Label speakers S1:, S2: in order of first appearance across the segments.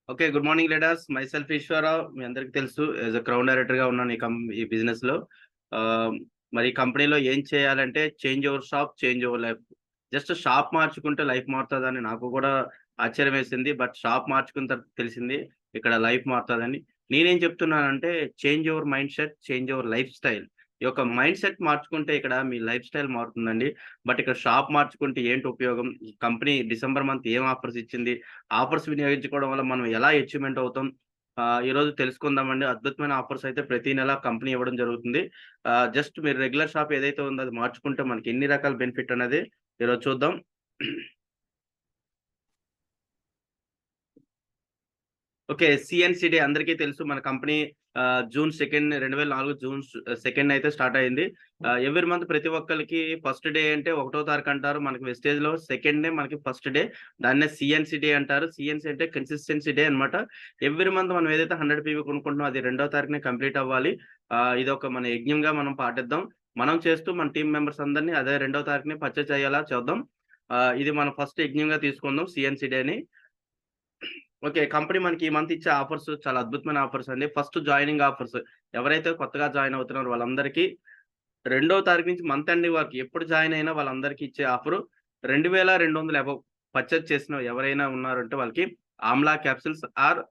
S1: Okay. Good morning leaders. Myself Eswararao. మీ అందరికి తెలుసు యాస్ ఎ క్రౌన్ డైరెక్టర్‌గా ఉన్నాను ఈ బిజినెస్‌లో. ఆహ్, మరి ఈ కంపెనీలో ఏం చేయాలంటే change your shop, change your life. Just shop మార్చుకుంటే లైఫ్ మారుతదని నాకు కూడా ఆశ్చర్యం వేసింది. బట్ షాప్ మార్చుకున్న తర్వాత తెలిసింది ఇక్కడ లైఫ్ మారుతదని. నేనేం చెప్తున్నానంటే change your mind set, change your life style. ఈ యొక్క మైండ్ సెట్ మార్చుకుంటే ఇక్కడ మీ లైఫ్ స్టైల్ మారుతుందండి. బట్ ఇక్కడ షాప్ మార్చుకుంటే ఏంటి ఉపయోగం? ఈ కంపెనీ డిసెంబర్ మంత్ ఏం ఆఫర్స్ ఇచ్చింది? ఆఫర్స్ వినియోగించుకోవడం వల్ల మనం ఎలా అచీవ్‌మెంట్ అవుతాం? ఈరోజు తెలుసుకుందామండి. అద్భుతమైన ఆఫర్స్ అయితే ప్రతి నెల కంపెనీ ఇవ్వడం జరుగుతుంది. జస్ట్ మీరు రెగ్యులర్ షాప్ ఏదైతే ఉందో అది మార్చుకుంటే మనకి ఎన్ని రకాల బెనిఫిట్ అనేది ఈరోజు చూద్దాం. ఓకే. సీఎన్‌సీ డే అందరికీ తెలుసు. మన కంపెనీ జూన్ 2 2004 జూన్ 2 అయితే స్టార్ట్ అయింది. ఎవ్రి మంత్ ప్రతి ఒక్కళ్ళకి ఫస్ట్ డే అంటే ఒకటో తారీఖు అంటారు. మనకి వెస్టేజ్‌లో సెకండ్ డే మనకి ఫస్ట్ డే. దాన్నే సీఎన్‌సీ డే అంటారు. సీఎన్‌సీ అంటే కన్సిస్టెన్సీ డే అన్నమాట. ఎవ్రి మంత్ మనం ఏదైతే 100 పీవీ కొనుక్కుంటున్నామో అది రెండో తారీఖునే కంప్లీట్ అవ్వాలి. ఇదొక మన యజ్ఞంగా మనం పాటిద్దాం. మనం చేస్తూ మన టీమ్ మెంబర్స్ అందరిని అదే రెండో తారీఖునే పర్చేజ్ అయ్యేలా చేద్దాం. ఇది మనం ఫస్ట్ యజ్ఞంగా తీసుకుందాం సీఎన్‌సీ డేని. ఓకే. కంపెనీ మనకి ఈ మంత్ ఇచ్చే ఆఫర్స్ చాలా అద్భుతమైన ఆఫర్స్ అండి. First joining offers. ఎవరైతే కొత్తగా జాయిన్ అవుతున్నారో వాళ్ళందరికీ రెండో తారీఖు నుంచి మంత్ ఎండింగ్ వరకు ఎప్పుడు జాయిన్ అయినా వాళ్ళందరికీ ఇచ్చే ఆఫరు 2200 అబోవ్ పర్చేజ్ చేసిన ఎవరైనా ఉన్నారంటే వాళ్ళకి amla capsules or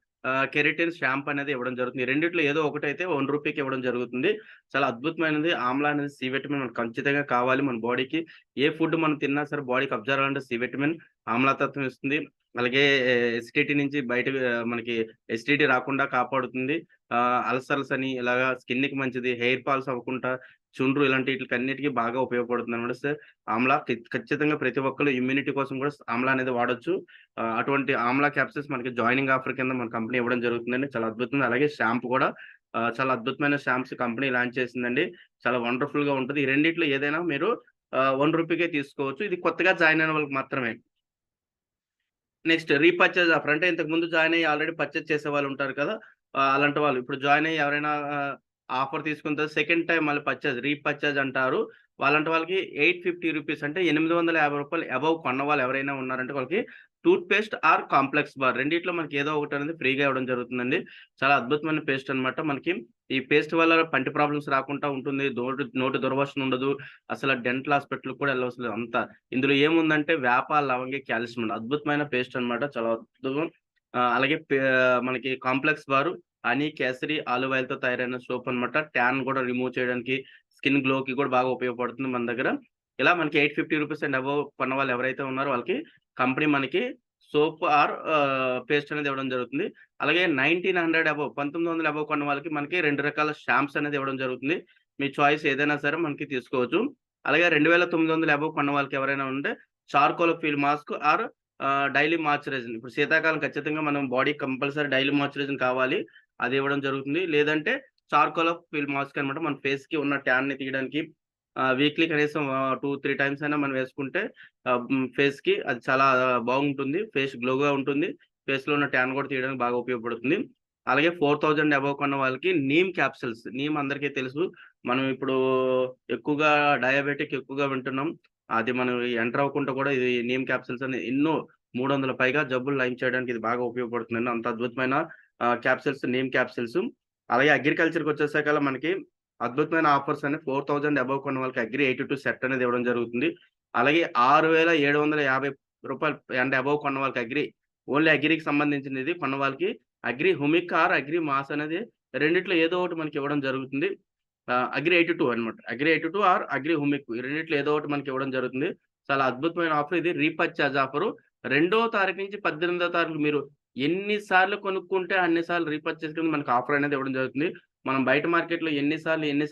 S1: keratin shampoo అనేది ఇవ్వడం జరుగుతుంది. ఈ రెండిట్లో ఏదో ఒకటైతే రూ. 1 ఇవ్వడం జరుగుతుంది. చాలా అద్భుతమైనది. ఆమ్లా అనేది సి విటమిన్ మనకు ఖచ్చితంగా కావాలి మన బాడీకి. ఏ ఫుడ్ మనం తిన్నా సరే బాడీకి అబ్జర్వ్ అవ్వాలంటే సి విటమిన్ ఆమ్లతత్వం ఇస్తుంది. అలాగే ఎసిడిటీ నుంచి బయటకి మనకి ఎసిడిటీ రాకుండా కాపాడుతుంది. అల్సర్స్ అని ఇలాగా స్కిన్‌కి మంచిది. హెయిర్ ఫాల్స్ అవ్వకుండా చుండ్రు ఇలాంటి ఈట్లికన్నిటికి బాగా ఉపయోగపడుతుందనమాట. ఆమ్లా ఖచ్చితంగా ప్రతి ఒక్కళ్ళు ఇమ్యూనిటీ కోసం కూడా ఆమ్లా అనేది వాడొచ్చు. అటువంటి ఆమ్లా క్యాప్సూల్స్ మనకి జాయినింగ్ ఆఫర్ కింద మన కంపెనీ ఇవ్వడం జరుగుతుందండి. చాలా అద్భుతంగా అలాగే షాంపూ కూడా చాలా అద్భుతమైన షాంప్స్ కంపెనీ లాంచ్ చేసిందండి. చాలా వండర్‌ఫుల్‌గా ఉంటది. ఈ రెండిట్లో ఏదైనా మీరు రూ. 1 తీసుకోవచ్చు. ఇది కొత్తగా జాయిన్ అయిన వాళ్ళకి మాత్రమే. Next repurchase offer. అంటే ఇంతకుముందు జాయిన్ అయ్యి ఆల్రెడీ పర్చేజ్ చేసేవాళ్ళుంటారు కదా! అలాంటి వాళ్ళు ఇప్పుడు జాయిన్ అయ్యి ఎవరైనా ఆఫర్ తీసుకున్న తర్వాత సెకండ్ టైమ్ మళ్ళీ రీపర్చేజ్ అంటారు. అలాంటి వాళ్ళకి రూ. 850 అంటే రూ. 850 అబోవ్ కొన్నవాళ్ళు ఎవరైనా ఉన్నారంటే వాళ్ళకి toothpaste or complex bar రెండిట్లో మనకి ఏదో ఒకటనేది ఫ్రీగా ఇవ్వడం జరుగుతుందండి. చాలా అద్భుతమైన పేస్ట్ అన్నమాట. మనకి ఈ పేస్ట్ వల్ల పంటి ప్రాబ్లమ్స్ రాకుండా ఉంటుంది. నోటి దుర్వాసన ఉండదు. అసల డెంటల్ హాస్పిటల్‌కి కూడా ఎళ్ళవసరం లేదు. ఇందులో ఏముందంటే వేప, లవంగి, కాల్షియం అద్భుతమైన పేస్ట్ అన్నమాట. చాలా అద్భుతం. అలాగే మనకి కాంప్లెక్స్ బారు, హనీ, కేసరి, ఆలివ్ ఆయిల్‌తో తయారైన సోప్ అన్నమాట. ట్యాన్ కూడా రిమూవ్ చేయడానికి, స్కిన్ గ్లోకి కూడా బాగా ఉపయోగపడుతుంది మన దగ్గర. ఇలా మనకి రూ. 850 అండ్ అబోవ్ కొన్నవాళ్ళు ఎవరైతే ఉన్నారో వాళ్ళకి కంపెనీ మనకి సోప్ ఆర్ పేస్ట్ అనేది ఇవ్వడం జరుగుతుంది. అలాగే 1900 అబోవ్ 1900 అబోవ్ కొన్న వాళ్ళకి మనకి 2 రకాల షాంప్స్ అనేది ఇవ్వడం జరుగుతుంది. మీ చాయిస్ ఏదైనా సరే మనకి తీసుకోవచ్చు. అలాగే 2900 అబోవ్ కొన్న వాళ్ళకి ఎవరైనా ఉంటే charcoal peel mask or daily moisturizing. ఇప్పుడు శీతాకాలం ఖచ్చితంగా మనం బాడీకి కంపల్సరీ డైలీ మాయిశ్చరైజింగ్ కావాలి. అది ఇవ్వడం జరుగుతుంది. లేదంటే చార్కోల్ ఫీల్ మాస్క్ అనమాట. మన ఫేస్‌కి ఉన్న ట్యాన్‌ని తీయడానికి వీక్లీ కనీసం 2, 3 టైమ్స్ అయినా మనం వేసుకుంటే ఫేస్‌కి అది చాలా బాగుంటుంది. ఫేస్ గ్లోగా ఉంటుంది. ఫేస్‌లో ఉన్న ట్యాన్ కూడా తీయడానికి బాగా ఉపయోగపడుతుంది. అలాగే 4000 అబోవ్ కొన్న వాళ్ళకి నీమ్ క్యాప్సూల్స్. నీమ్ అందరికీ తెలుసు. మనం ఇప్పుడు ఎక్కువగా డయాబెటిక్ ఎక్కువగా వింటున్నాం. అది మనం ఎంటర్ అవ్వకుండా కూడా ఇది నీమ్ క్యాప్సూల్స్ అని ఎన్నో 300 పైగా జబ్బులు నయం చేయడానికి ఇది బాగా ఉపయోగపడుతుందండి. అంత అద్భుతమైన క్యాప్సూల్స్ నీమ్ క్యాప్సూల్స్. అలాగే అగ్రికల్చర్‌కొచ్చేసాకల్లా మనకి అద్భుతమైన ఆఫర్స్ అని 4000 అబోవ్ కొన్న వాళ్ళకి అగ్రి 82 సెట్ అనేది ఇవ్వడం జరుగుతుంది. అలాగే రూ. 6750 అండ్ అబోవ్ కొన్న వాళ్ళకి ఓన్లీ అగ్రికి సంబంధించినది కొన్న వాళ్ళకి Agri Humic or Agri Mass అనేది రెండిట్లో ఏదో ఒకటి మనకి ఇవ్వడం జరుగుతుంది. అగ్రి 82 అన్నమాట. అగ్రి 82 ఆర్ అగ్రి హుమిక్ ఈ రెండిట్లో ఏదో ఒకటి మనకి ఇవ్వడం జరుగుతుంది. చాలా అద్భుతమైన ఆఫర్ ఇది రీపర్చేజ్ ఆఫరు. రెండో తారీఖు నుంచి 18దో తారీఖు మీరు ఎన్ని సార్లు కొనుక్కుంటే అన్ని సార్లు రీపర్చేజ్ కింద మనకు ఆఫర్ అనేది ఇవ్వడం జరుగుతుంది. మనం బయట మార్కెట్‌లో ఎన్ని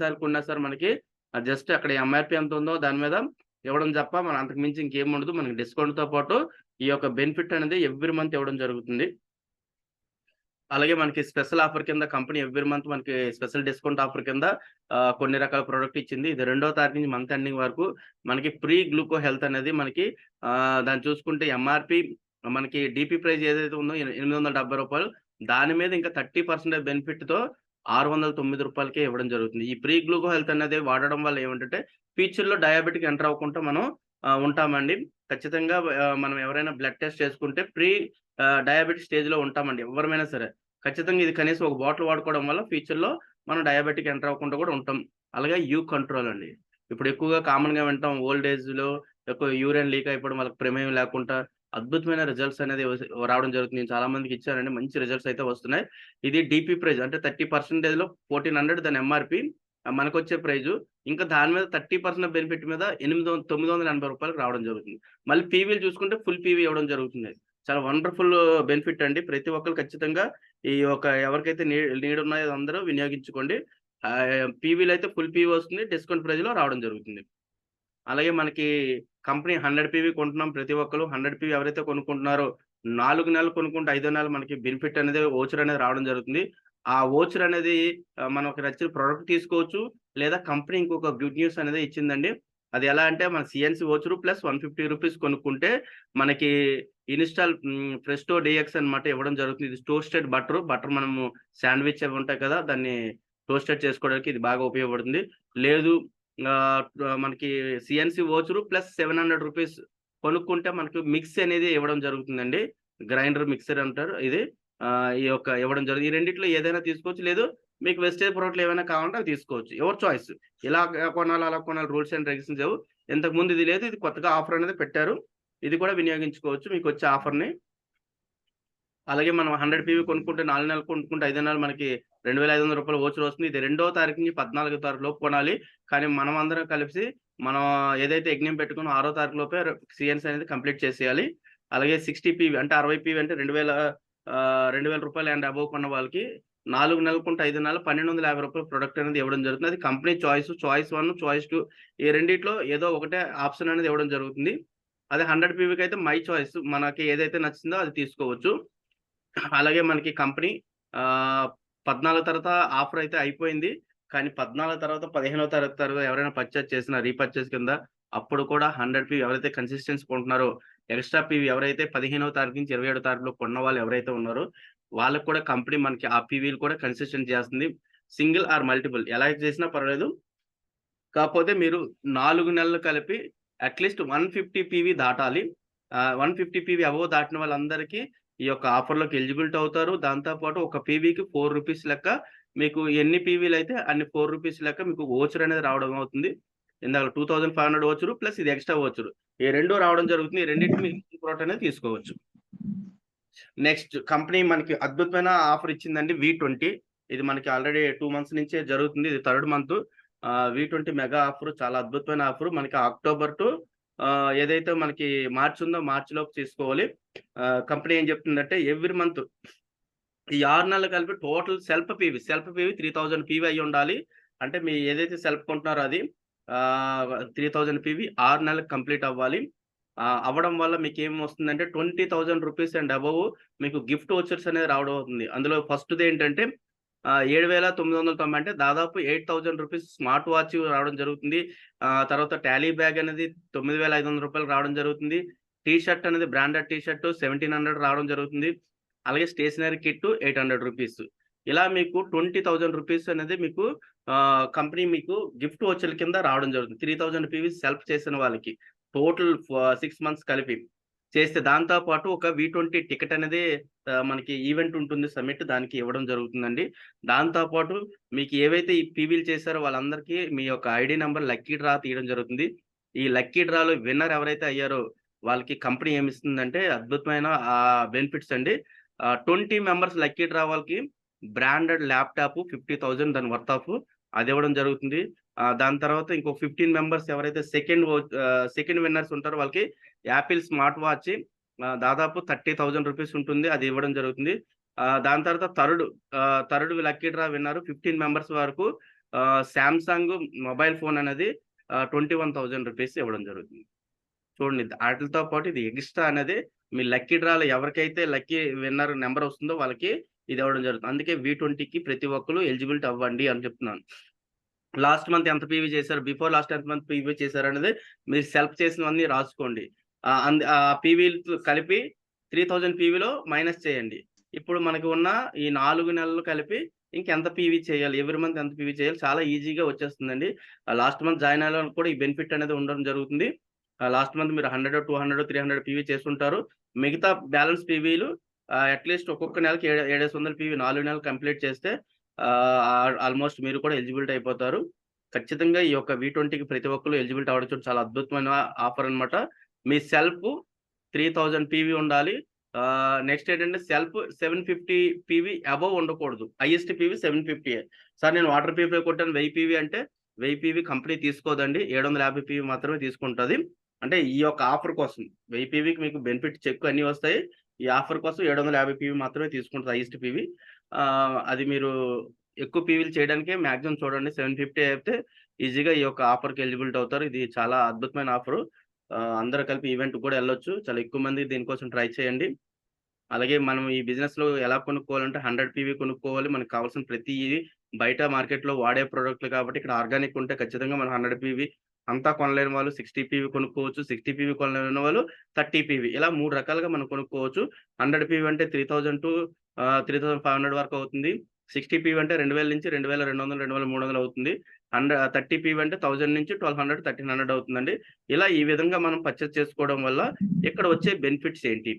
S1: సార్లు కొన్నా సరే మనకి జస్ట్ అక్కడ ఎంఆర్‌పీ ఎంత ఉందో దాని మీద ఇవ్వడం తప్ప మనం అంతకు మించి ఇంకేం ఉండదు. మనకి డిస్కౌంట్‌తో పాటు ఈ యొక్క బెనిఫిట్ అనేది ఎవ్రి మంత్ ఇవ్వడం జరుగుతుంది. అలాగే మనకి స్పెషల్ ఆఫర్ కింద కంపెనీ ఎవ్రి మంత్ మనకి స్పెషల్ డిస్కౌంట్ ఆఫర్ కింద కొన్ని రకాల ప్రొడక్ట్ ఇచ్చింది. ఇది రెండో తారీఖు నుంచి మంత్ ఎండింగ్ వరకు మనకి ప్రీ గ్లూకో హెల్త్ అనేది మనకి దాన్ని చూసుకుంటే ఎంఆర్‌పీ మనకి డీపీ ప్రైస్ ఏదైతే ఉందో రూ. 870 దాని మీద ఇంకా 30% బెనిఫిట్‌తో రూ. 609కే ఇవ్వడం జరుగుతుంది. ఈ ప్రీ గ్లూకో హెల్త్ అనేది వాడడం వల్ల ఏమిటంటే ఫ్యూచర్‌లో డయాబెటిక్ ఎంటర్ అవ్వకుండా మనం ఉంటామండి. ఖచ్చితంగా మనం ఎవరైనా బ్లడ్ టెస్ట్ చేసుకుంటే డయాబెటిక్ స్టేజ్‌లో ఉంటామండి ఎవ్వరమైనా సరే. ఖచ్చితంగా ఇది కనీసం ఒక బాటిల్ వాడుకోవడం వల్ల ఫ్యూచర్‌లో మనం డయాబెటిక్ ఎంటర్ అవ్వకుండా కూడా ఉంటాం. అలాగే కంట్రోల్ అండి. ఇప్పుడు ఎక్కువగా కామన్‌గా వింటాం ఓల్డ్ ఏజ్‌లో ఎక్కువ యూరిన్ లీక్ అయిపోవడం, వాళ్ళకి ప్రమేయం లేకుండా అద్భుతమైన రిజల్ట్స్ అనేది రావడం జరుగుతుంది. నేను చాలా మందికి ఇచ్చానండి. మంచి రిజల్ట్స్ అయితే వస్తున్నాయి. ఇది డీపీ ప్రైజ్ అంటే 30%లో 1400 దాని ఎంఆర్‌పీ మనకొచ్చే ప్రైజు. ఇంకా దాని మీద 30% బెనిఫిట్ మీద రూ. 980కి రావడం జరుగుతుంది. మళ్ళీ పీవీలు చూసుకుంటే ఫుల్ పీవీ ఇవ్వడం జరుగుతుంది. చాలా వండర్‌ఫుల్ బెనిఫిట్ అండి. ప్రతి ఒక్కళ్ళు ఖచ్చితంగా ఈ యొక్క ఎవరికైతే నీడ్ ఉన్నాయో అందరూ వినియోగించుకోండి. పీవీలో అయితే ఫుల్ పీవీ వస్తుంది. డిస్కౌంట్ ప్రైజ్‌లో రావడం జరుగుతుంది. అలాగే మనకి కంపెనీ 100 పీవీ కొంటున్నాం ప్రతి ఒక్కళ్ళు. 100 పీవీ ఎవరైతే కొనుక్కుంటున్నారో 4 నెలలు కొనుక్కుంటే ఐదో నెల మనకి బెనిఫిట్ అనేది వోచర్ అనేది రావడం జరుగుతుంది. ఆ వోచర్ అనేది మనకు నచ్చిన ప్రొడక్ట్ తీసుకోవచ్చు. లేదా కంపెనీ ఇంకొక గుడ్ న్యూస్ అనేది ఇచ్చిందండి. అది ఎలా అంటే మన సీఎన్సీ వోచరు ప్లస్ రూ. 150 కొనుక్కుంటే మనకి ప్రెస్టో డీఎక్స్ అన్నమాట ఇవ్వడం జరుగుతుంది. ఇది టోస్టెడ్ బటర్ మనము శాండ్‌విచ్ అవి ఉంటాయి కదా! దాన్ని టోస్టెడ్ చేసుకోవడానికి ఇది బాగా ఉపయోగపడుతుంది. లేదు ఆహ్, మనకి సీఎన్సీ వోచరు ప్లస్ రూ. 700 కొనుక్కుంటే మనకు మిక్సీ అనేది ఇవ్వడం జరుగుతుందండి. గ్రైండర్ మిక్సర్ అంటారు ఇది. ఈ యొక్క ఇవ్వడం ఈ రెండిట్లో ఏదైనా తీసుకోవచ్చు. లేదు మీకు వెస్టేజ్ ప్రొడక్ట్‌లు ఏవైనా కావాలంటే అవి తీసుకోవచ్చు. Your choice. ఇలా కొనాలి, అలా కొనాలి రూల్స్ అండ్ రెగ్యులేషన్స్ లేవు. ఇంతకుముందు ఇది లేదు. ఇది కొత్తగా ఆఫర్ అనేది పెట్టారు. ఇది కూడా వినియోగించుకోవచ్చు మీకొచ్చే ఆఫర్‌ని. అలాగే మనం 100 పీవీ కొనుక్కుంటే 4 నెలలు కొనుక్కుంటే ఐదో నెల మనకి రూ. 2,500 వోచర్ వస్తుంది. ఇది 2వ తారీఖు నుంచి 14వ తారీఖు లోపు కొనాలి. కానీ మనం అందరం కలిసి మనం ఏదైతే యజ్ఞం పెట్టుకున్నామో 6వ తారీఖు లోపే సీఎన్సీ అనేది కంప్లీట్ చేసేయాలి. అలాగే 60 పీవీ అంటే 60 పీవీ అంటే రూ. 2,000 అండ్ అబోవ్ కొన్న వాళ్ళకి 4 నెలలు కొంటే 5 నెలలు రూ. 1,250 ప్రొడక్ట్ అనేది ఇవ్వడం జరుగుతుంది. అది కంపెనీ చాయిస్. చాయిస్ 1, చాయిస్ 2 ఈ రెండిట్లో ఏదో ఒకటే ఆప్షన్ అనేది ఇవ్వడం జరుగుతుంది. అదే 100 పీవీకి అయితే మై చాయిస్. మనకి ఏదైతే నచ్చిందో అది తీసుకోవచ్చు. అలాగే మనకి కంపెనీ ఆహ్, 14 తర్వాత ఆఫర్ అయితే అయిపోయింది. కానీ 14 తర్వాత 15వ తారీఖు తర్వాత ఎవరైనా పర్చేజ్ చేసినా రీపర్చేజ్ కింద అప్పుడు కూడా 100 పీవీ ఎవరైతే కన్సిస్టెన్సీ కొంటున్నారో ఎక్స్‌ట్రా పీవీ ఎవరైతే 15వ తారీఖు నుంచి 27వ తారీఖులో కొన్న వాళ్ళు ఎవరైతే ఉన్నారో వాళ్ళకి కూడా కంపెనీ మనకి ఆ పీవీలు కూడా కన్సిస్టెంట్ చేస్తుంది. సింగిల్ ఆర్ మల్టిపుల్ ఎలా చేసినా పర్వాలేదు. కాకపోతే మీరు 4 నెలలు కలిపి అట్‌లీస్ట్ 150 పీవీ దాటాలి. 150 పీవీ అబోవ్ దాటిన వాళ్ళందరికీ ఈ యొక్క ఆఫర్‌లోకి ఎలిజిబిలిటీ అవుతారు. దాంతో పాటు ఒక పీవీకి రూ. 4 లెక్క మీకు ఎన్ని పీవీలైతే అన్ని రూ. 4 లెక్క మీకు వోచర్ అనేది రావడం అవుతుంది. ఇందాక 2500 వోచరు ప్లస్ ఇది ఎక్స్‌ట్రా వోచరు. ఈ 2 రావడం జరుగుతుంది. ఈ రెండిటికి మీరు ప్రోడక్ట్ అనేది తీసుకోవచ్చు. నెక్స్ట్ కంపెనీ మనకి అద్భుతమైన ఆఫర్ ఇచ్చిందండి V20. ఇది మనకి ఆల్రెడీ 2 మంత్స్ నుంచే జరుగుతుంది. ఇది third month. V20 mega offer చాలా అద్భుతమైన ఆఫర్. మనకి అక్టోబర్ టు ఏదైతే మనకి మార్చ్ ఉందో మార్చ్‌లోపు తీసుకోవాలి. కంపెనీ ఏం చెప్తుందంటే ఎవ్రీ మంత్ ఈ 6 నెలలు కలిపి టోటల్ సెల్ఫ్ పీవీ 3000 పీవీ అయ్యుండాలి. అంటే మీ ఏదైతే సెల్ఫ్ కొంటున్నారో అది 3000 పీవీ 6 నెలలకు కంప్లీట్ అవ్వాలి. అవ్వడం వల్ల మీకేమొస్తుందంటే రూ. 20,000 అండ్ అబోవ్ మీకు గిఫ్ట్ వోచర్స్ అనేది రావడం అవుతుంది. అందులో ఫస్ట్‌దేంటంటే 7,990 అంటే దాదాపు రూ. 8,000 స్మార్ట్ వాచ్ రావడం జరుగుతుంది. తర్వాత టాలీ బ్యాగ్ అనేది రూ. 9,500 రావడం జరుగుతుంది. టీ షర్ట్ అనేది బ్రాండెడ్ టీ షర్ట్ 1,700 రావడం జరుగుతుంది. అలాగే స్టేషనరీ కిట్ రూ. 800. ఇలా మీకు రూ. 20,000 అనేది మీకు కంపెనీ మీకు గిఫ్ట్ వోచర్ల కింద రావడం జరుగుతుంది. 3,000 పీవీ సెల్ఫ్ చేసిన వాళ్ళకి. టోటల్ 6 మంత్స్ కలిపి చేస్తే దాంతో పాటు ఒక V20 టికెట్ అనేది మనకి ఈవెంట్ ఉంటుంది సమ్మిట్ దానికి ఇవ్వడం జరుగుతుందండి. దాంతో పాటు మీకు ఏవైతే ఈ పీవీలు చేశారో వాళ్ళందరికీ మీ యొక్క ఐడీ నంబర్ లక్కీ డ్రా తీయడం జరుగుతుంది. ఈ లక్కీ డ్రాలో విన్నర్ ఎవరైతే అయ్యారో వాళ్ళకి కంపెనీ ఏమిస్తుందంటే అద్భుతమైన బెనిఫిట్స్ అండి. 20 మెంబర్స్ లక్కీ డ్రా వాళ్ళకి బ్రాండెడ్ ల్యాప్‌టాప్ 50,000 దాని వర్త్ ఆఫ్ అది ఇవ్వడం జరుగుతుంది. దాని తర్వాత ఇంకో 15 మెంబర్స్ ఎవరైతే సెకండ్ విన్నర్స్ ఉంటారో వాళ్ళకి యాపిల్ స్మార్ట్ వాచ్ దాదాపు రూ. 30,000 ఉంటుంది. అది ఇవ్వడం జరుగుతుంది. దాని తర్వాత third lucky draw winner 15 members వరకు సామ్‌సంగ్ మొబైల్ ఫోన్ అనేది రూ. 21,000 ఇవ్వడం జరుగుతుంది. చూడండి ఆటిలతో పాటు ఇది ఎక్స్‌ట్రా అనేది మీ లక్కీ డ్రాలో ఎవరికైతే లక్కీ విన్నర్ నంబర్ వస్తుందో వాళ్ళకి ఇది ఇవ్వడం జరుగుతుంది. అందుకే V20కి ప్రతి ఒక్కళ్ళు ఎలిజిబిలిటీ అవ్వండి అని చెప్తున్నాను. లాస్ట్ మంత్ ఎంత పీవీ చేశారు? బిఫోర్ లాస్ట్ ఎంత మంత్ పీవీ చేశారనేది మీరు సెల్ఫ్ చేసినవన్నీ రాసుకోండి. పీవీలతో కలిపి 3000 పీవీలో మైనస్ చేయండి. ఇప్పుడు మనకి ఉన్న ఈ 4 నెలలు కలిపి ఇంకెంత పీవీ చేయాలి, ఎవ్రీ మంత్ ఎంత పీవీ చేయాలి, చాలా ఈజీగా వచ్చేస్తుందండి. లాస్ట్ మంత్ జాయిన్ అయ్యేవాళ్ళకి కూడా ఈ బెనిఫిట్ అనేది ఉండడం జరుగుతుంది. లాస్ట్ మంత్ మీరు 100, 200, 300 పీవీ చేసుంటారు. మిగతా బ్యాలెన్స్ పీవీలు అట్‌లీస్ట్ ఒక్కొక్క నెలకి 700 పీవీ 4 నెలలు కంప్లీట్ చేస్తే ఆల్‌మోస్ట్ మీరు కూడా ఎలిజిబిలిటీ అయిపోతారు. ఖచ్చితంగా ఈ యొక్క V20కి ప్రతి ఒక్కళ్ళు ఎలిజిబిలిటీ అవ్వడం చూడండి చాలా అద్భుతమైన ఆఫర్ అన్నమాట. మీ సెల్ఫ్ 3000 పీవీ ఉండాలి. నెక్స్ట్ ఏంటంటే సెల్ఫ్ 750 పీవీ అబోవ్ ఉండకూడదు. హైయెస్ట్ పీవీ 750 సార్ నేను వాటర్ పీవీ కొట్టాను 1000 పీవీ అంటే 1000 పీవీ కంపెనీ తీసుకోదండి. 750 పీవీ మాత్రమే తీసుకుంటది. అంటే ఈ యొక్క ఆఫర్ కోసం 1000 పీవీకి మీకు బెనిఫిట్ చెక్ అన్నీ వస్తాయి. ఈ ఆఫర్ కోసం 750 పీవీ మాత్రమే తీసుకుంటది హైయెస్ట్ పీవీ. అది మీరు ఎక్కువ పీవీలు చేయడానికే మాక్సిమం చూడండి 750 అయితే ఈజీగా ఈ యొక్క ఆఫర్‌కి ఎలిజిబిలిటీ అవుతారు. ఇది చాలా అద్భుతమైన ఆఫరు. అందరూ కలిపి ఈవెంట్‌కి కూడా ఎళ్ళొచ్చు. చాలా ఎక్కువ మంది దీనికోసం ట్రై చేయండి. అలాగే మనం ఈ బిజినెస్‌లో ఎలా కొనుక్కోవాలంటే 100 పీవీ కొనుక్కోవాలి. మనకు కావాల్సిన ప్రతీది బయట మార్కెట్‌లో వాడే ప్రొడక్ట్‌లు కాబట్టి ఇక్కడ ఆర్గానిక్ ఉంటే ఖచ్చితంగా మనం 100 పీవీ అంతా కొనలేని వాళ్ళు 60 పీవీ కొనుక్కోవచ్చు. 60 పీవీ కొనలేని వాళ్ళు 30 పీవీ ఇలా 3 రకాలుగా మనం కొనుక్కోవచ్చు. 100 పీవీ అంటే 3000-3500 వరకు అవుతుంది. 60 పీవీ అంటే 2000 నుంచి 2200, 2300 అవుతుంది. 30 పీవీ అంటే 1000 నుంచి 1200, 1300 అవుతుందండి. ఇలా ఈ విధంగా మనం పర్చేజ్ చేసుకోవడం వల్ల ఇక్కడ వచ్చే బెనిఫిట్స్ ఏంటి?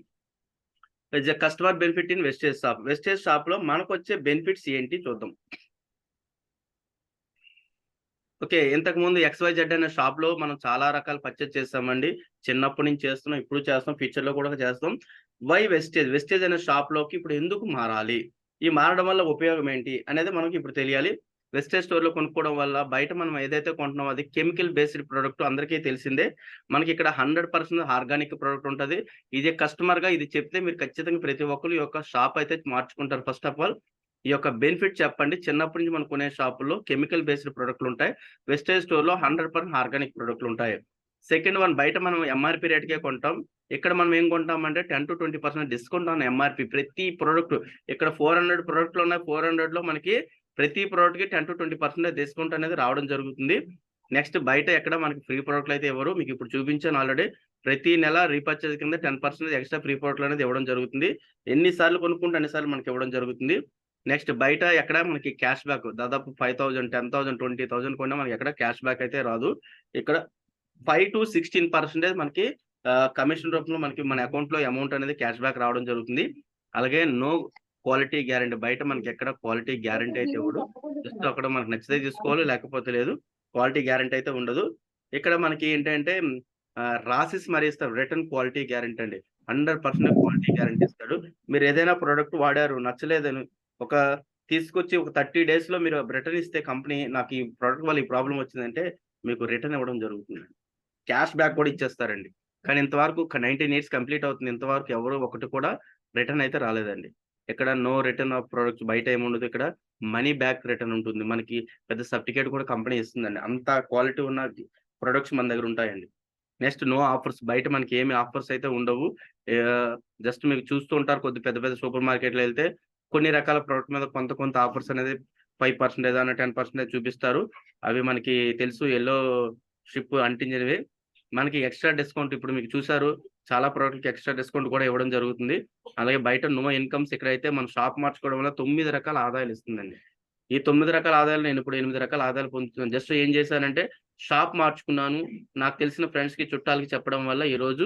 S1: Customer benefit in Vestige shop. Vestige షాప్‌లో మనకొచ్చే బెనిఫిట్స్ ఏంటి చూద్దాం. ఓకే. ఇంతకుముందు ఎక్స్‌వైజెడ్ అనే షాప్‌లో మనం చాలా రకాల పర్చేజ్ చేసామండి. చిన్నప్పటి నుంచి చేస్తున్నాం, ఇప్పుడు చేస్తాం, ఫ్యూచర్‌లో కూడా చేస్తాం. Why wastage? వెస్టేజ్ అనే షాప్‌లోకి ఇప్పుడు ఎందుకు మారాలి? ఈ మారడం వల్ల ఉపయోగం ఏంటి? అనేది మనకి ఇప్పుడు తెలియాలి. వెస్టేజ్ స్టోర్‌లో కొనుక్కోవడం వల్ల బయట మనం ఏదైతే కొంటున్నామో అది కెమికల్ బేస్డ్ ప్రొడక్ట్ అందరికీ తెలిసిందే. మనకిక్కడ 100% ఆర్గానిక్ ప్రొడక్ట్ ఉంటది. ఇది కస్టమర్‌గా ఇది చెప్తే మీరు ఖచ్చితంగా ప్రతి ఒక్కళ్ళు ఈ యొక్క షాప్ అయితే మార్చుకుంటారు ఫస్ట్ ఆఫ్ ఆల్. ఈ యొక్క బెనిఫిట్ చెప్పండి. చిన్నప్పటి నుంచి మనం కొనే షాపుల్లో కెమికల్ బేస్డ్ ప్రొడక్ట్‌లుంటాయి. వెస్టేజ్ స్టోర్‌లో 100% ఆర్గానిక్ ప్రొడక్ట్‌లుంటాయి. సెకండ్ వన్ బయట మనం ఎంఆర్‌పీ రేట్‌కే కొంటాం. ఇక్కడ మనం ఏం కొంటామంటే 10-20% డిస్కౌంట్ ఆన్ ఎంఆర్‌పీ ప్రతి ప్రొడక్ట్. ఇక్కడ 400 ప్రొడక్ట్‌లున్నాయి. 400లో మనకి ప్రతి ప్రొడక్ట్‌కి 10-20% డిస్కౌంట్ అనేది రావడం జరుగుతుంది. నెక్స్ట్ బయట ఎక్కడ మనకి ఫ్రీ ప్రొడక్ట్‌లయితే ఇవ్వరు. మీకిప్పుడు చూపించాను ఆల్రెడీ. ప్రతి నెల రీపర్చేజ్ కింద 10% ఎక్స్‌ట్రా ఫ్రీ ప్రొడక్ట్‌లనేది ఇవ్వడం జరుగుతుంది. ఎన్ని సార్లు కొనుక్కుంటే అన్ని సార్లు మనకివ్వడం జరుగుతుంది. నెక్స్ట్ బయట ఎక్కడ మనకి క్యాష్ బ్యాక్ దాదాపు 5000, 10,000, 20,000 కొన్నా మనకి ఎక్కడ క్యాష్ బ్యాక్ అయితే రాదు. ఇక్కడ 5-16% మనకి కమిషన్ రూపంలో మనకి మన అకౌంట్‌లో అమౌంట్ అనేది క్యాష్ బ్యాక్ రావడం జరుగుతుంది. అలాగే నో క్వాలిటీ గ్యారంటీ బయట మనకి ఎక్కడ క్వాలిటీ గ్యారంటీ అయితే ఇవ్వడు. జస్ట్ అక్కడ మనకు నచ్చితే తీసుకోవాలి లేకపోతే లేదు. క్వాలిటీ గ్యారంటీ అయితే ఉండదు. ఇక్కడ మనకి ఏంటంటే రాసేసి మరి ఇస్తారు. రిటర్న్ క్వాలిటీ గ్యారంటీ అండి. 100% క్వాలిటీ గ్యారంటీ ఇస్తాడు. మీరు ఏదైనా ప్రొడక్ట్ వాడారు నచ్చలేదని ఒక తీసుకొచ్చి ఒక 30 డేస్‌లో మీరు రిటర్న్ ఇస్తే కంపెనీ నాకు ఈ ప్రొడక్ట్ వల్ల ఈ ప్రాబ్లమ్ వచ్చిందంటే మీకు రిటర్న్ ఇవ్వడం జరుగుతుంది. క్యాష్ బ్యాక్ కూడా ఇచ్చేస్తారండి. కానీ ఇంతవరకు 19 ఇయర్స్ కంప్లీట్ అవుతుంది. ఇంతవరకు ఎవరు ఒకటి కూడా రిటర్న్ అయితే రాలేదండి. ఇక్కడ నో రిటర్న్ ఆఫ్ ప్రొడక్ట్స్ బయట ఏముండదు. ఇక్కడ మనీ బ్యాక్ రిటర్న్ ఉంటుంది. మనకి పెద్ద సర్టిఫికేట్ కూడా కంపెనీ ఇస్తుందండి. అంత క్వాలిటీ ఉన్న ప్రొడక్ట్స్ మన దగ్గర ఉంటాయండి. నెక్స్ట్ నో ఆఫర్స్ బయట మనకి ఏమి ఆఫర్స్ అయితే ఉండవు. జస్ట్ మీకు చూస్తూ ఉంటారు కొద్ది పెద్ద పెద్ద సూపర్ మార్కెట్‌లో ఎళ్తే కొన్ని రకాల ప్రొడక్ట్ మీద కొంత కొంత ఆఫర్స్ అనేది 5% అన్న 10% చూపిస్తారు. అవి మనకి తెలుసు యెల్లో షిప్ అంటించినవి. మనకి ఎక్స్‌ట్రా డిస్కౌంట్ ఇప్పుడు మీకు చూసారు. చాలా ప్రొడక్ట్‌లకి ఎక్స్‌ట్రా డిస్కౌంట్ కూడా ఇవ్వడం జరుగుతుంది. అలాగే బయట నో ఇన్‌కమ్స్ ఇక్కడైతే మనం షాప్ మార్చుకోవడం వల్ల 9 రకాల ఆదాయాలు ఇస్తుందండి. ఈ 9 రకాల ఆదాయాలు నేనిప్పుడు 8 రకాల ఆదాయాలు పొందుతున్నాను. జస్ట్ ఏం చేశానంటే షాప్ మార్చుకున్నాను. నాకు తెలిసిన ఫ్రెండ్స్‌కి, చుట్టాలకి చెప్పడం వల్ల ఈరోజు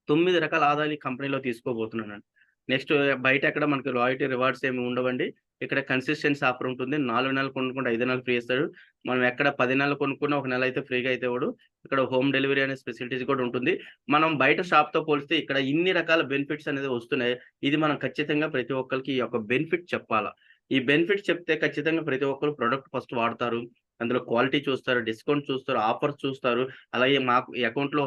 S1: 9 రకాల ఆదాయాలు ఈ కంపెనీలో తీసుకోబోతున్నానండి. నెక్స్ట్ బయట ఎక్కడ మనకి లాయల్టీ రివార్డ్స్ ఏమి ఉండవండి. ఇక్కడ కన్సిస్టెన్సీ ఆఫర్ ఉంటుంది. 4 నెలలు కొనుక్కుంటే 5 నెలలు ఫ్రీ ఇస్తాడు. మనం ఎక్కడ 10 నెలలు కొనుక్కున్న ఒక నెల అయితే ఫ్రీగా అయితే ఇవ్వడు. ఇక్కడ హోమ్ డెలివరీ అనే ఫెసిలిటీస్ కూడా ఉంటుంది. మనం బయట షాప్‌తో పోలిస్తే ఇక్కడ ఇన్ని రకాల బెనిఫిట్స్ అనేది వస్తున్నాయి. ఇది మనం ఖచ్చితంగా ప్రతి ఒక్కళ్ళకి ఈ యొక్క బెనిఫిట్ చెప్పాలా. ఈ బెనిఫిట్ చెప్తే ఖచ్చితంగా ప్రతి ఒక్కరు ప్రొడక్ట్ ఫస్ట్ వాడతారు. అందులో క్వాలిటీ చూస్తారు, డిస్కౌంట్ చూస్తారు, ఆఫర్స్ చూస్తారు. అలాగే మాకు ఈ అకౌంట్‌లో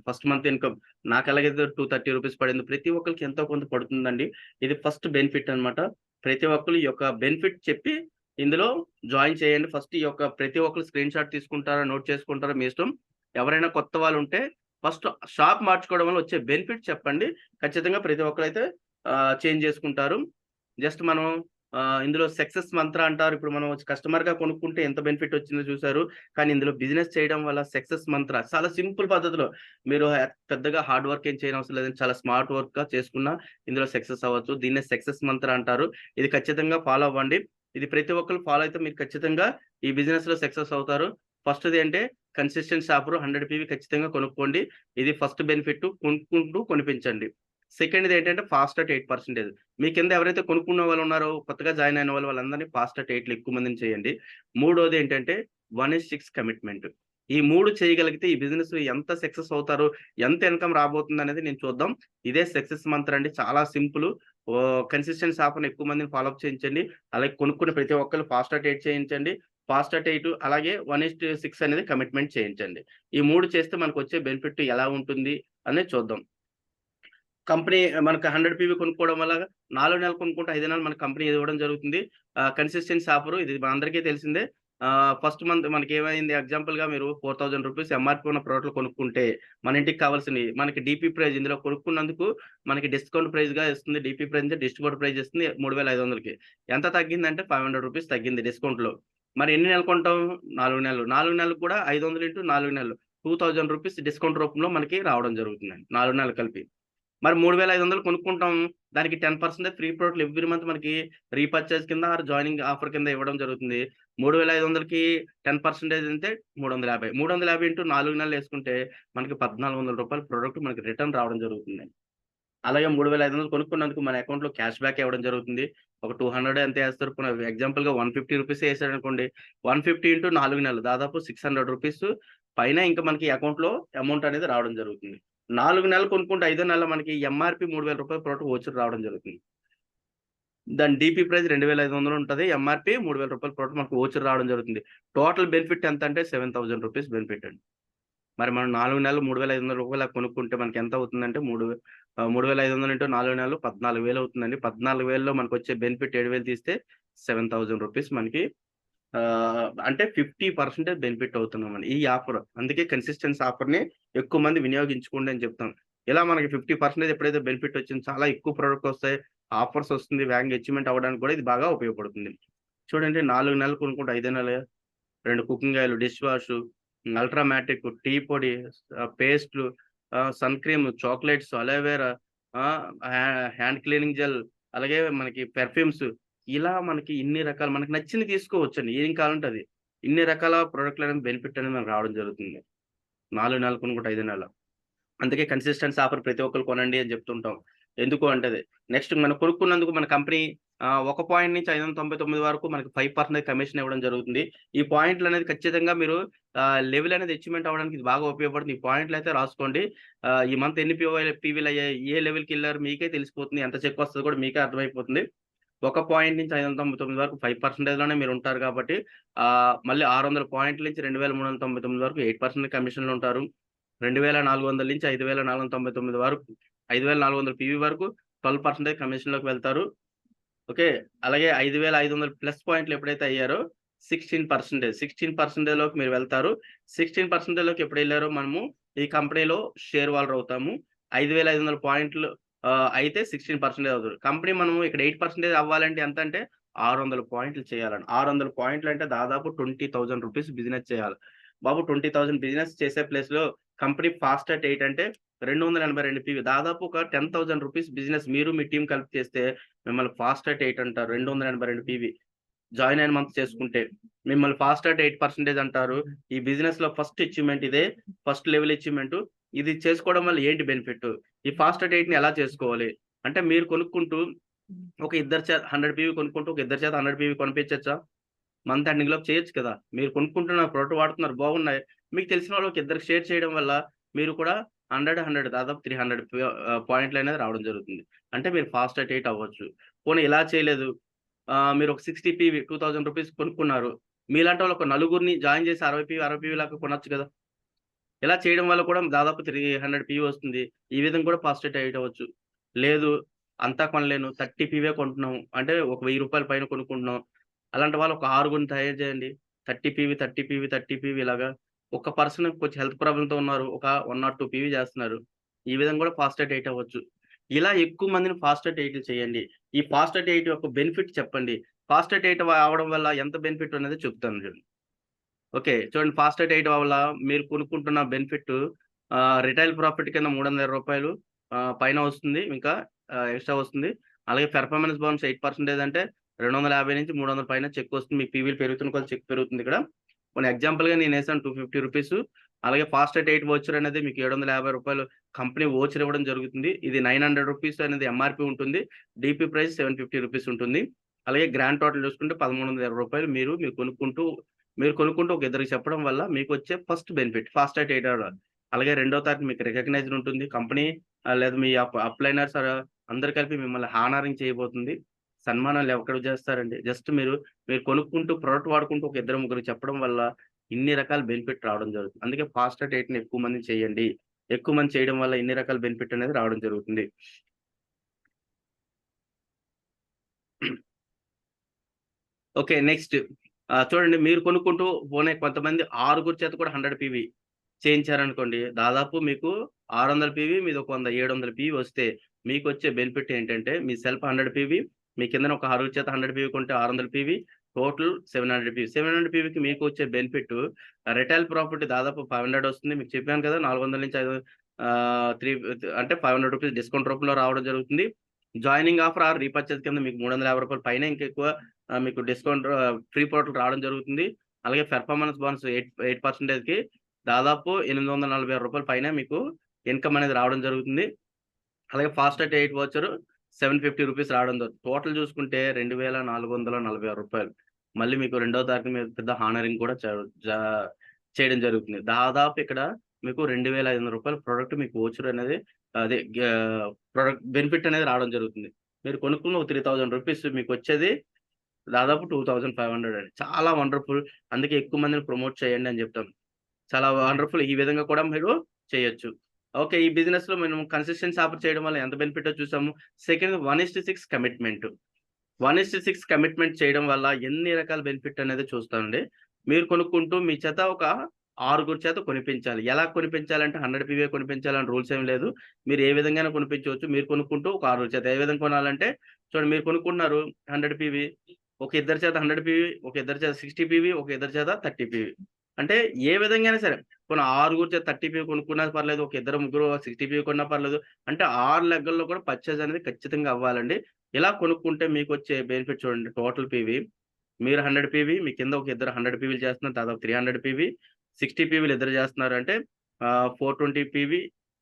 S1: ఫస్ట్ మంత్ ఇన్‌కమ్ నాకెలాగైతే ₹230 పడిందో ప్రతి ఒక్కళ్ళకి ఎంతో కొంత పడుతుందండి. ఇది ఫస్ట్ బెనిఫిట్ అన్నమాట. ప్రతి ఒక్కళ్ళు ఈ యొక్క బెనిఫిట్ చెప్పి ఇందులో జాయిన్ చేయండి. ఫస్ట్ ఈ యొక్క ప్రతి ఒక్కళ్ళు స్క్రీన్ షాట్ తీసుకుంటారా, నోట్ చేసుకుంటారా మీ ఇష్టం. ఎవరైనా కొత్త వాళ్ళుంటే ఫస్ట్ షాప్ మార్చుకోవడం వల్ల వచ్చే బెనిఫిట్ చెప్పండి. ఖచ్చితంగా ప్రతి ఒక్కరైతే చేంజ్ చేసుకుంటారు. జస్ట్ మనం ఇందులో సక్సెస్ మంత్ర అంటారు. ఇప్పుడు మనం కస్టమర్‌గా కొనుక్కుంటే ఎంత బెనిఫిట్ వచ్చిందో చూసారు. కానీ ఇందులో బిజినెస్ చేయడం వల్ల సక్సెస్ మంత్ర చాలా సింపుల్ పద్ధతిలో మీరు పెద్దగా హార్డ్ వర్క్ ఏం చేయనవసరం లేదండి. చాలా స్మార్ట్ వర్క్‌గా చేసుకున్నా ఇందులో సక్సెస్ అవ్వచ్చు. దీన్నే సక్సెస్ మంత్ర అంటారు. ఇది ఖచ్చితంగా ఫాలో అవ్వండి. ఇది ప్రతి ఒక్కళ్ళు ఫాలో అయితే మీరు ఖచ్చితంగా ఈ బిజినెస్‌లో సక్సెస్ అవుతారు. ఫస్ట్‌ది అంటే కన్సిస్టెంట్ షాపరు 100 పీవీ ఖచ్చితంగా కొనుక్కోండి. ఇది ఫస్ట్ బెనిఫిట్ కొనుక్కుంటూ కొనిపించండి. సెకండ్‌ది ఏంటంటే ఫాస్ట్ అట్ 8%. మీ కింద ఎవరైతే కొనుక్కున్న వాళ్ళు ఉన్నారో, కొత్తగా జాయిన్ అయిన వాళ్ళందరినీ ఫాస్ట్ అట్ 8లో ఎక్కువ మందిని చేయండి. మూడోది ఏంటంటే 1:6 కమిట్మెంట్. ఈ 3 చేయగలిగితే ఈ బిజినెస్ ఎంత సక్సెస్ అవుతారో, ఎంత ఇన్‌కమ్ రాబోతుందనేది నేను చూద్దాం. ఇదే సక్సెస్ మంత్ర అండి. చాలా సింపుల్. కన్సిస్టెంట్ షాపర్‌ని ఎక్కువ మందిని ఫాలో అప్ చేయించండి. అలాగే కొనుక్కున్న ప్రతి ఒక్కళ్ళు ఫాస్ట్ అట్ 8 చేయించండి. ఫాస్ట్ అట్ 8 అలాగే 1:6 అనేది కమిట్మెంట్ చేయించండి. ఈ 3 చేస్తే మనకొచ్చే బెనిఫిట్ ఎలా ఉంటుంది అనేది చూద్దాం. కంపెనీ మనకు 100 పీవీ కొనుక్కోవడం వల్ల 4 నెలలు కొనుక్కుంటే 5 నెలలు మనకు కంపెనీ ఇవ్వడం జరుగుతుంది. కన్సిస్టెన్సీ ఆఫరు ఇది మనందరికీ తెలిసిందే. ఫస్ట్ మంత్ మనకేమైంది ఎగ్జాంపుల్‌గా మీరు రూ. 4000 ఎంఆర్‌పీ ఉన్న ప్రోడక్ట్‌లు కొనుక్కుంటే, మన ఇంటికి కావాల్సినయి మనకి డీపీ ప్రైస్ ఇందులో కొనుక్కున్నందుకు మనకి డిస్కౌంట్ ప్రైస్‌గా ఇస్తుంది. డీపీ ప్రైస్ అంటే డిస్ట్రిబ్యూటర్ ప్రైస్ ఇస్తుంది 3500కి. ఎంత తగ్గిందంటే రూ. 500 తగ్గింది డిస్కౌంట్‌లో. మరి ఎన్ని నెలలు కొంటాం? 4 నెలలు. 4 నెలలకు కూడా 500 ఇంటూ 4 నెలలు. రూ. 2000 డిస్కౌంట్ రూపంలో మనకి రావడం జరుగుతుందండి. 4 నెలలు కలిపి. మరి 3500 కొనుక్కుంటాం. దానికి 10% ఫ్రీ ప్రోడక్ట్‌లు ఎవ్రీ మంత్ మనకి రీపర్చేజ్ కింద ఆర్ జాయినింగ్ ఆఫర్ కింద ఇవ్వడం జరుగుతుంది. 3500కి 10% అంటే 350. 350 ఇంటూ 4 నెలలేసుకుంటే మనకి రూ. 1400 ప్రొడక్ట్ మనకి రిటర్న్ రావడం జరుగుతుందండి. అలాగే 3500 కొనుక్కున్నందుకు మన అకౌంట్‌లో క్యాష్ బ్యాక్ ఇవ్వడం జరుగుతుంది. ఒక 200 ఎంత ఏస్తారు పోనీ ఎగ్జాంపుల్‌గా రూ. 150 ఏసాడనుకోండి. 150 ఇంటూ 4 నెలలు దాదాపు రూ. 600 పైన ఇంకా మనకి అకౌంట్‌లో అమౌంట్ అనేది రావడం జరుగుతుంది. 4 నెలలు కొనుక్కుంటే ఐదో నెల మనకి ఎంఆర్‌పీ రూ. 3000 ప్రోడక్ట్ వోచర్ రావడం జరుగుతుంది. దాని డీపీ ప్రైస్ 2500 ఉంటది. ఎంఆర్‌పీ రూ. 3000 ప్రోడక్ట్ మనకు వోచర్ రావడం జరుగుతుంది. టోటల్ బెనిఫిట్ ఎంతంటే రూ. 7000 బెనిఫిట్ అండి. మరి మనం 4 నెలలు రూ. 3500 కొనుక్కుంటే మనకెంత అవుతుందంటే 3500 ఇంటూ 4 నెలలు 14,000 అవుతుందండి. 14,000లో మనకొచ్చే బెనిఫిట్ 7,000 తీస్తే రూ. 7,000 మనకి అంటే 50% బెనిఫిట్ అవుతున్నామండి. ఈ ఆఫర్. అందుకే కన్సిస్టెన్సీ ఆఫర్‌ని ఎక్కువ మంది వినియోగించుకోండి అని చెప్తాం. ఇలా మనకి 50% ఎప్పుడైతే బెనిఫిట్ వచ్చిందో చాలా ఎక్కువ ప్రొడక్ట్స్ వస్తాయి. ఆఫర్స్ వస్తుంది. వేగంగా అచీవ్‌మెంట్ అవ్వడానికి కూడా ఇది బాగా ఉపయోగపడుతుంది. చూడండి 4 నెలలు కొనుక్కుంటే ఐదో నెల 2 cooking oil, dish wash, ultramatic, tea పొడి, పేస్టులు, sun cream, chocolates, aloe vera, hand cleaning gel, అలాగే మనకి పెర్ఫ్యూమ్స్ ఇలా మనకి ఇన్ని రకాలు మనకు నచ్చింది తీసుకోవచ్చండి. ఏం కావాలంటే అది. ఇన్ని రకాల ప్రొడక్ట్‌లనేది బెనిఫిట్ అనేది మనకు రావడం జరుగుతుంది. 4 నెలలు కొనుక్కుంటే ఐదో నెల. అందుకే కన్సిస్టెన్సీ ఆఫర్ ప్రతి ఒక్కళ్ళు కొనండి అని చెప్తుంటాం. ఎందుకు అంటే అది. నెక్స్ట్ మనం కొనుక్కున్నందుకు మన కంపెనీ ఒక పాయింట్ నుంచి 599 వరకు మనకి 5% కమిషన్ ఇవ్వడం జరుగుతుంది. ఈ పాయింట్లనేది ఖచ్చితంగా మీరు లెవెల్ అనేది అచీవ్‌మెంట్ అవ్వడానికి ఇది బాగా ఉపయోగపడుతుంది. ఈ పాయింట్లయితే రాసుకోండి. ఈ మంత్ ఎన్ని పీవీలయ్యాయి, ఏ లెవెల్‌కెళ్లారు మీకే తెలిసిపోతుంది. ఎంత చెక్కొస్తదో కూడా మీకే అర్థమైపోతుంది. ఒక పాయింట్ నుంచి 599 వరకు 5%లోనే మీరుంటారు కాబట్టి మళ్ళీ 600 పాయింట్ల నుంచి 2,399 వరకు 8% కమిషన్‌లుంటారు. 2,400 నుంచి 5,499 వరకు 5,400 పీవీ వరకు 12% కమిషన్‌లోకి వెళ్తారు. ఓకే. అలాగే 5,500 ప్లస్ పాయింట్లు ఎప్పుడైతే అయ్యారో 16% లోకి మీరు వెళ్తారు. 16% లోకి ఎప్పుడెళ్లారో మనము ఈ కంపెనీలో షేర్ హోల్డర్ అవుతాము. 5,500 పాయింట్లు అయితే 16% అవుతారు. కంపెనీ మనము ఇక్కడ 8% అవ్వాలంటే ఎంతంటే 600 పాయింట్లు చేయాలండి. 600 పాయింట్లంటే దాదాపు రూ. 20,000 బిజినెస్ చేయాలి. బాబు 20,000 బిజినెస్ చేసే ప్లేస్‌లో కంపెనీ ఫాస్ట్ అట్ 8 అంటే 282 పీవీ దాదాపు ఒక రూ. 10,000 బిజినెస్ మీరు మీ టీమ్ కలిపి చేస్తే మిమ్మల్ని ఫాస్ట్ అట్ 8 అంటారు. 282 పీవీ. జాయిన్ అయిన మంత్ చేసుకుంటే. మిమ్మల్ని ఫాస్ట్ అట్ 8% అంటారు. ఈ బిజినెస్‌లో ఫస్ట్ అచీవ్‌మెంట్ ఇదే. First level achievement. ఇది చేసుకోవడం వల్ల ఏంటి బెనిఫిట్? ఈ ఫాస్ట్ అట్ 8ని ఎలా చేసుకోవాలి? అంటే మీరు కొనుక్కుంటూ ఒక ఇద్దరి చేత 100 పీవీ కొనుక్కుంటూ ఒక ఇద్దరి చేత 100 పీవీ కొనిపించొచ్చా? మంత్ ఎండింగ్ లోపు చేయొచ్చు కదా! మీరు కొనుక్కుంటున్నారు, ప్రొడక్ట్ వాడుతున్నారు బాగున్నాయి. మీకు తెలిసిన వాళ్ళకి ఇద్దరికి షేర్ చేయడం వల్ల మీరు కూడా 100 దాదాపు 300 పాయింట్లనేది రావడం జరుగుతుంది. అంటే మీరు ఫాస్ట్ అట్ 8 అవ్వచ్చు. పోనీ ఇలా చేయలేదు. మీరు ఒక 60 పీవీ రూ. 2,000 కొనుక్కున్నారు. మీలాంటి వాళ్ళు ఒక నలుగురిని జాయిన్ చేసి 60 పీవీ లాగా కొనొచ్చు కదా! ఇలా చేయడం వల్ల కూడా దాదాపు 300 పీవీ వస్తుంది. ఈ విధంగా కూడా ఫాస్ట్ అట్ 8 అవ్వచ్చు. లేదు అంతా కొనలేను 30 పీవే కొంటున్నాం. అంటే ఒక రూ. 1000 పైన కొనుక్కుంటున్నాం. అలాంటి వాళ్ళు ఒక ఆరుగురిని తయారు చేయండి. 30 పీవీ ఇలాగా. ఒక పర్సన్ కొంచెం హెల్త్ ప్రాబ్లమ్‌తో ఉన్నారు. ఒక 1 ఆర్ 2 పీవీ చేస్తున్నారు. ఈ విధంగా కూడా ఫాస్ట్ అట్ 8 అవ్వచ్చు. ఇలా ఎక్కువ మందిని ఫాస్ట్ అట్ 8 చేయండి. ఈ ఫాస్టెట్ 8 యొక్క బెనిఫిట్ చెప్పండి. ఫాస్టెట్ 8 అవడం వల్ల ఎంత బెనిఫిట్ అనేది చెప్తాను చూడండి. ఓకే. చూడండి ఫాస్టెట్ 8 వల్ల మీరు కొనుక్కుంటున్న బెనిఫిట్ రిటైల్ ప్రాఫిట్ కింద రూ. 300 పైన వస్తుంది. ఇంకా ఎక్స్‌ట్రా వస్తుంది. అలాగే పెర్ఫార్మెన్స్ బోనస్ 8% అంటే 250-300 పైన చెక్ వస్తుంది. మీ పీవీలు పెరుగుతున్న కొద్దీ చెక్ పెరుగుతుంది ఇక్కడ. కొన్ని ఎగ్జాంపుల్‌గా నేనేసాను రూ. 250. అలాగే ఫాస్టెట్ 8 వోచర్ అనేది మీకు రూ. 750 కంపెనీ వోచర్ ఇవ్వడం జరుగుతుంది. ఇది రూ. 900 అనేది ఎంఆర్‌పీ ఉంటుంది. డీపీ ప్రైస్ రూ. 750 ఉంటుంది. అలాగే గ్రాండ్ టోటల్ చూసుకుంటే రూ. 1320 మీరు కొనుక్కుంటూ ఒక ఇద్దరికి చెప్పడం వల్ల మీకొచ్చే ఫస్ట్ బెనిఫిట్ ఫాస్టెట్ 8 అవర్. అలాగే రెండో తారీఖు మీకు రికగ్నైజ్డ్ ఉంటుంది. కంపెనీ లేదా మీ అప్లైనర్స్ అందరూ కలిపి మిమ్మల్ని హానరింగ్ చేయబోతుంది. సన్మానాలు ఎక్కడ చేస్తారండి. జస్ట్ మీరు కొనుక్కుంటూ ప్రొడక్ట్ వాడుకుంటూ ఒక ఇద్దరు ముగ్గురికి చెప్పడం వల్ల ఇన్ని రకాల బెనిఫిట్ రావడం జరుగుతుంది. అందుకే ఫాస్టెట్ 8ని ఎక్కువ మంది చేయండి. ఎక్కువ మంది చేయడం వల్ల ఇన్ని రకాల బెనిఫిట్ అనేది రావడం జరుగుతుంది. ఓకే. నెక్స్ట్ చూడండి మీరు కొనుక్కుంటూ పోనీ కొంతమంది 6 చేత కూడా 100 పీవీ చేయించారనుకోండి. దాదాపు మీకు 600 పీవీ మీదొక 100, 700 పీవీ వస్తే మీకొచ్చే బెనిఫిట్ ఏంటంటే మీ సెల్ఫ్ 100 పీవీ, మీ కిందన ఒక 6 చేత 100 పీవీ కొంటే 600 పీవీ, టోటల్ 700 పీవీ. 700 పీవీకి మీకు వచ్చే బెనిఫిట్ రిటైల్ ప్రాఫిట్ దాదాపు 500 వస్తుంది. మీకు చెప్పాను కదా 400 నుంచి 5 3 అంటే రూ. 500 డిస్కౌంట్ రూపంలో రావడం జరుగుతుంది. జాయినింగ్ ఆఫర్ ఆర్ రీపర్చేజ్ కింద మీకు రూ. 350 పైన ఇంకా ఎక్కువ మీకు డిస్కౌంట్ ఫ్రీ ప్రోడక్ట్ రావడం జరుగుతుంది. అలాగే పెర్ఫార్మెన్స్ బోనస్ 8%కి దాదాపు రూ. 846 పైన మీకు ఇన్‌కమ్ అనేది రావడం జరుగుతుంది. అలాగే ఫాస్టెట్ 8 వోచర్ రూ. 750 రావడం జరుగుతుంది. టోటల్ చూసుకుంటే రూ. 2446. మళ్ళీ మీకు రెండో తారీఖు మీద పెద్ద హానరింగ్ కూడా చేయడం జరుగుతుంది. దాదాపు ఇక్కడ మీకు రూ. 2500 ప్రొడక్ట్ మీకు వోచర్ అనేది అదే ప్రొడక్ట్ బెనిఫిట్ అనేది రావడం జరుగుతుంది. మీరు కొనుక్కున్న ఒక రూ. 3000 మీకొచ్చేది దాదాపు 2500 అండి. చాలా వండర్‌ఫుల్. అందుకే ఎక్కువ మందిని ప్రమోట్ చేయండి అని చెప్తాం. చాలా వండర్‌ఫుల్. ఈ విధంగా కూడా మీరు చేయొచ్చు. ఓకే. ఈ బిజినెస్‌లో మనం కన్సిస్టెన్సీ ఆఫర్ చేయడం వల్ల ఎంత బెనిఫిటో చూసాము. Second 1:6 commitment. 1:6 కమిట్మెంట్ చేయడం వల్ల ఎన్ని రకాల బెనిఫిట్ అనేది చూస్తామండి. మీరు కొనుక్కుంటూ మీ చేత ఒక 6 చేత కొనిపించాలి. ఎలా కొనిపించాలంటే 100 పీవీ కొనిపించాలని రూల్స్ ఏమి లేదు. మీరు ఏ విధంగానైనా కొనిపించవచ్చు. మీరు కొనుక్కుంటూ ఒక 6 చేత ఏ విధంగా కొనాలంటే చూడండి మీరు కొనుక్కుంటున్నారు 100 పీవీ. ఒక ఇద్దరి చేత 100 పీవీ, ఒక ఇద్దరి చేత 60 పీవీ, ఒక ఇద్దరి చేత 30 పీవీ. అంటే ఏ విధంగా అయినా సరే పోనీ 6 చేత 30 పీవీ కొనుక్కున్నా పర్లేదు. ఒక ఇద్దరు ముగ్గురు 60 పీవీ కొన్నా పర్లేదు. అంటే 6 లెగ్గల్లో కూడా పర్చేజ్ అనేది ఖచ్చితంగా అవ్వాలండి. ఇలా కొనుక్కుంటే మీకొచ్చే బెనిఫిట్ చూడండి టోటల్ పీవీ. మీరు 100 పీవీ, మీ కింద ఒక ఇద్దరు 100 పీవీలు చేస్తున్నారు. దాదాపు 300 పీవీ. 60 పీవీలు ఇద్దరు చేస్తున్నారు అంటే 420 పీవీ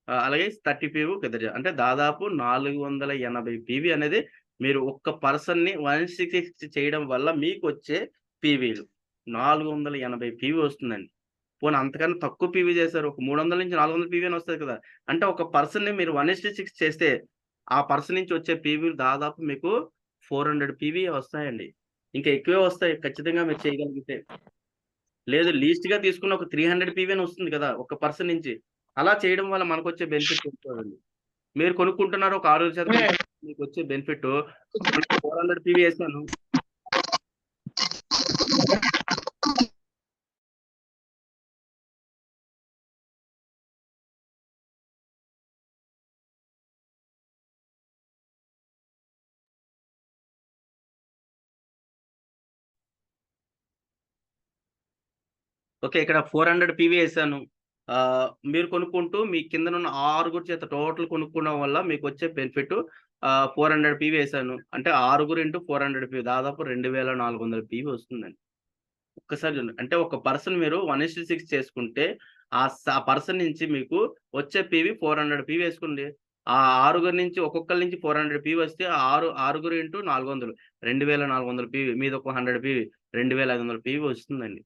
S1: అలాగే 30 పీవీ ఒక ఇద్దరు అంటే దాదాపు 480 పీవీ అనేది మీరు ఒక్క పర్సన్‌ని 160 చేయడం వల్ల మీకొచ్చే పీవీలు. 480 పీవీ వస్తుందండి. పోనీ అంతకన్నా తక్కువ పీవీ చేశారు. ఒక 300-400 పీవీ అని వస్తది కదా! అంటే ఒక పర్సన్‌ని మీరు 1:6 చేస్తే ఆ పర్సన్ నుంచి వచ్చే పీవీలు దాదాపు మీకు 400 పీవీ వస్తాయండి. ఇంకా ఎక్కువే వస్తాయి ఖచ్చితంగా మీరు చేయగలిగితే. లేదు లీస్ట్‌గా తీసుకున్న ఒక 300 పీవీ అని వస్తుంది కదా! ఒక పర్సన్ నుంచి. అలా చేయడం వల్ల మనకొచ్చే బెనిఫిట్ చూడండి. మీరు కొనుక్కుంటున్నారు ఒక 6% మీకొచ్చే బెనిఫిట్ 400 పీవీ ఏసాను. ఓకే. ఇక్కడ 400 పీవీ ఏసాను. మీరు కొనుక్కుంటూ మీ కిందనున్న 6 చేత టోటల్ కొనుక్కోవడం వల్ల మీకొచ్చే బెనిఫిట్ 400 పీవీ ఏసాను. అంటే 6 ఇంటూ 400 పీవీ దాదాపు 2400 పీవీ వస్తుందండి. ఒక్కసారి చూడండి. అంటే ఒక పర్సన్ మీరు 1:6 చేసుకుంటే ఆ పర్సన్ నుంచి మీకు వచ్చే పీవీ 400 పీవీ ఏసుకోండి. ఆ ఆరుగురు నుంచి ఒక్కొక్కళ్ళ నుంచి 400 పీవీ వస్తే ఆరుగురు ఇంటూ 400 2400 పీవీ మీదొక 100 పీవీ 2500 పీవీ వస్తుందండి.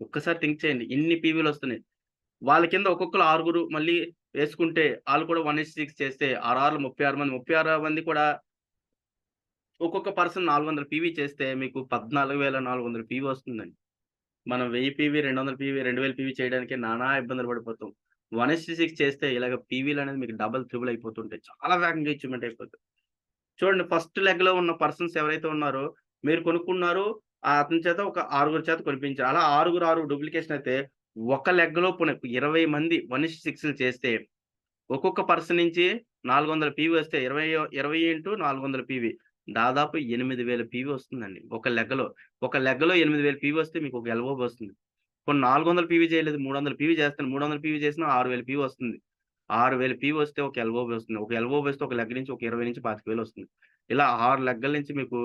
S1: ఒక్కసారి థింక్ చేయండి. ఇన్ని పీవీలొస్తున్నాయి. వాళ్ళ కింద ఒక్కొక్కళ్ళు 6 మళ్ళీ వేసుకుంటే ఆళ్ళు కూడా 1:6 చేస్తే 6 36 మంది 36 మంది కూడా ఒక్కొక్క పర్సన్ 400 పీవీ చేస్తే మీకు 14,400 పీవీ వస్తుందండి. మనం 1000 పీవీ, 200 పీవీ, 2000 పీవీ చేయడానికి నానా ఇబ్బందులు పడిపోతాం. 1:6 చేస్తే ఇలాగ పీవీలనేది మీకు డబుల్, త్రిబుల్ అయిపోతుంటాయి. చాలా వేగంగా అచీవ్‌మెంట్ అయిపోతది. చూడండి ఫస్ట్ లెగ్‌లో ఉన్న పర్సన్స్ ఎవరైతే ఉన్నారో మీరు కొనుక్కున్నారు. అతని చేత ఒక 6 చేత కొనిపించారు. అలా 6 డూప్లికేషన్ అయితే ఒక లెగ్‌లో పోనీ 20 మంది 1:6 చేస్తే ఒక్కొక్క పర్సన్ నుంచి 400 పీవీ వస్తే 20 ఇంటూ 400 పీవీ దాదాపు 8,000 పీవీ వస్తుందండి ఒక లెగ్గలో. ఒక లెగ్గలో 8,000 పీవీ వస్తే మీకు ఒక ఎల్బోబ్ వస్తుంది. పోనీ 400 పీవీ చేయలేదు, 300 పీవీ చేస్తాను. 300 పీవీ చేసినా 6,000 పీవీ వస్తుంది. 6,000 పీవీ వస్తే ఒక ఎల్బోబ్ వస్తుంది. ఒక ఎల్బోబ్ వస్తే ఒక లెగ్ నుంచి ఒక 20,000-25,000 వస్తుంది. ఇలా 6 లెగ్గల నుంచి మీకు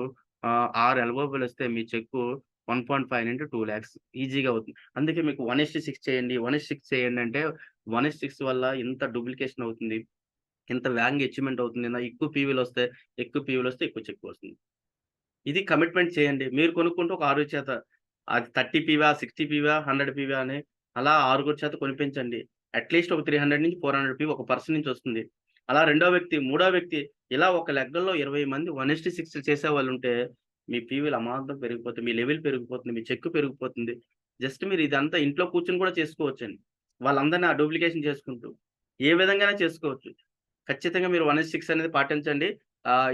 S1: 6 ఎల్బోబులొస్తే మీ చెక్కు 1.5-2 లాక్స్ ఈజీగా అవుతుంది. అందుకే మీకు 1:6 చేయండి, 1:6 చేయండి అంటే 1:6 వల్ల ఇంత డూప్లికేషన్ అవుతుంది. ఇంత వేగంగా అచీవ్‌మెంట్ అవుతుంది. ఎక్కువ పీవీలొస్తే, ఎక్కువ చెక్కువొస్తుంది. ఇది కమిట్మెంట్ చేయండి. మీరు కొనుక్కుంటే ఒక ఆరుగురి చేత అది 30 పీవా, 60 పీవా, 100 పీవా అని అలా ఆరుగురి చేత కొనిపించండి. అట్‌లీస్ట్ ఒక 300-400 పీవీ ఒక పర్సన్ నుంచి వస్తుంది. అలా రెండో వ్యక్తి, మూడో వ్యక్తి ఇలా ఒక లెగ్గల్లో 20 మంది 1:6 చేసేవాళ్ళుంటే మీ పీవీలు అమాంతం పెరిగిపోతాయి. మీ లెవెల్ పెరిగిపోతుంది. మీ చెక్కు పెరిగిపోతుంది. జస్ట్ మీరు ఇదంతా ఇంట్లో కూర్చొని కూడా చేసుకోవచ్చండి. వాళ్ళందరిని ఆ డూప్లికేషన్ చేసుకుంటూ. ఏ విధంగానైనా చేసుకోవచ్చు. ఖచ్చితంగా మీరు 1:6 అనేది పాటించండి.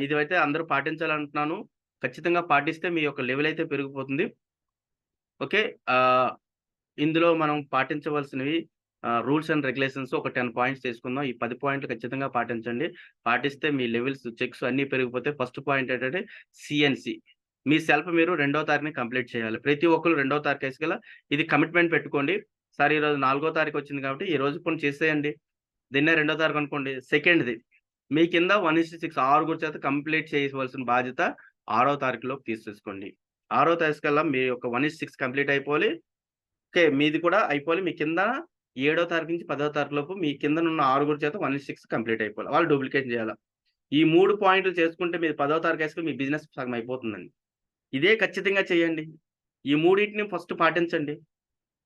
S1: ఇదైతే అందరూ పాటించాలంటున్నాను. ఖచ్చితంగా పాటిస్తే మీ యొక్క లెవెల్ అయితే పెరిగిపోతుంది. ఓకే. ఆహ్, ఇందులో మనం పాటించవలసినవి రూల్స్ అండ్ రెగ్యులేషన్స్ ఒక 10 పాయింట్స్ తీసుకుందాం. ఈ 10 పాయింట్లు ఖచ్చితంగా పాటించండి. పాటిస్తే మీ లెవెల్స్, చెక్స్ అన్నీ పెరిగిపోతాయి. ఫస్ట్ పాయింట్ ఏంటంటే సీఎన్‌సి. మీ సెల్ఫ్ మీరు రెండో తారీఖున కంప్లీట్ చేయాలి. ప్రతి ఒక్కళ్ళు రెండో తారీఖేసుకల్లా ఇది కమిట్మెంట్ పెట్టుకోండి. సార్ ఈరోజు నాలుగో తారీఖు వచ్చింది కాబట్టి ఈ రోజు పోనీ చేసేయండి. దీన్నే రెండో తారీఖు అనుకోండి. సెకండ్‌ది మీ కింద 1:6 ఆరుగురు చేత కంప్లీట్ చేయవలసిన బాధ్యత ఆరో తారీఖులోపు తీసేసుకోండి. ఆరో తారీఖుకల్లా మీ యొక్క 1:6 కంప్లీట్ అయిపోవాలి. ఓకే. మీది కూడా అయిపోవాలి. మీ కింద ఏడో తారీఖు నుంచి పదో తారీఖు లోపు మీ కిందనున్న ఆరుగురు చేత 1:6 కంప్లీట్ అయిపోవాలి. వాళ్ళు డూప్లికేట్ చేయాల. ఈ 3 పాయింట్లు చేసుకుంటే మీరు పదో తారీఖేసుకొని మీ బిజినెస్ సగం అయిపోతుందండి. ఇదే ఖచ్చితంగా చేయండి. ఈ మూడిటిని ఫస్ట్ పాటించండి.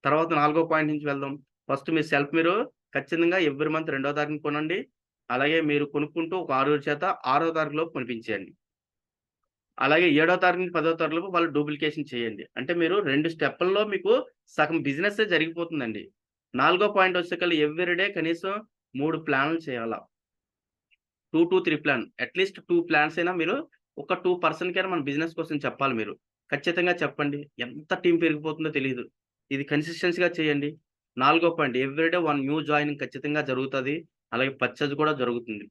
S1: తర్వాత నాలుగో పాయింట్ నుంచి వెళ్దాం. ఫస్ట్ మీ సెల్ఫ్ మీరు ఖచ్చితంగా ఎవ్రి మంత్ రెండో తారీఖున కొనండి. అలాగే మీరు కొనుక్కుంటూ ఒక ఆరుగురి చేత ఆరో తారీఖులోపు కొనిపించేయండి. అలాగే ఏడో తారీఖు నుంచి పదో తారీఖులోపు వాళ్ళు డూప్లికేషన్ చేయండి. అంటే మీరు 2 స్టెప్పుల్లో మీకు సగం బిజినెస్సే జరిగిపోతుందండి. నాలుగో పాయింట్ వచ్చేసరికల్లా ఎవ్రి డే కనీసం 3 ప్లాన్లు చేయాల. 2-3 ప్లాన్. అట్‌లీస్ట్ 2 ప్లాన్స్ అయినా మీరు ఒక 2 పర్సన్‌కైనా మన బిజినెస్ కోసం చెప్పాలి మీరు. ఖచ్చితంగా చెప్పండి. ఎంత టీమ్ పెరిగిపోతుందో తెలీదు. ఇది కన్సిస్టెన్సీ‌గా చేయండి. నాలుగో point every day 1 new joining ఖచ్చితంగా జరుగుతది. అలాగే పర్చేజ్ కూడా జరుగుతుంది.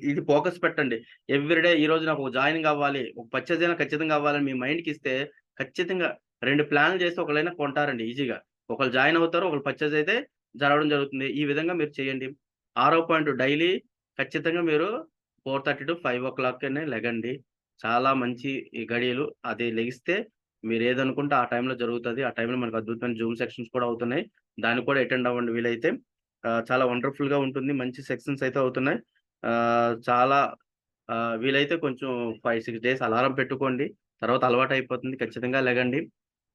S1: ఇది ఫోకస్ పెట్టండి. ఎవ్రి డే ఈరోజు నాకు ఒక జాయినింగ్ అవ్వాలి. ఒక పర్చేజ్ అయినా ఖచ్చితంగా అవ్వాలని మీ మైండ్‌కిస్తే ఖచ్చితంగా 2 ప్లాన్‌లు చేసి ఒకళ్ళైనా కొంటారండి ఈజీగా. ఒకళ్ళు జాయిన్ అవుతారు. ఒకళ్ళు పర్చేజ్ అయితే జరగడం జరుగుతుంది. ఈ విధంగా మీరు చేయండి. ఆరో పాయింట్ డైలీ ఖచ్చితంగా మీరు 4:30-5:00 లెగండి. చాలా మంచి ఈ గడియలు. అది లెగిస్తే మీరేదనుకుంటే ఆ టైంలో జరుగుతది. ఆ టైంలో మనకు అద్భుతమైన జూమ్ సెక్షన్స్ కూడా అవుతున్నాయి. దానికి కూడా అటెండ్ అవ్వండి వీలైతే. చాలా వండర్‌ఫుల్‌గా ఉంటుంది. మంచి సెక్షన్స్ అయితే అవుతున్నాయి. చాలా వీలైతే కొంచెం 5, 6 డేస్ అలారం పెట్టుకోండి. తర్వాత అలవాటయిపోతుంది. ఖచ్చితంగా లెగండి.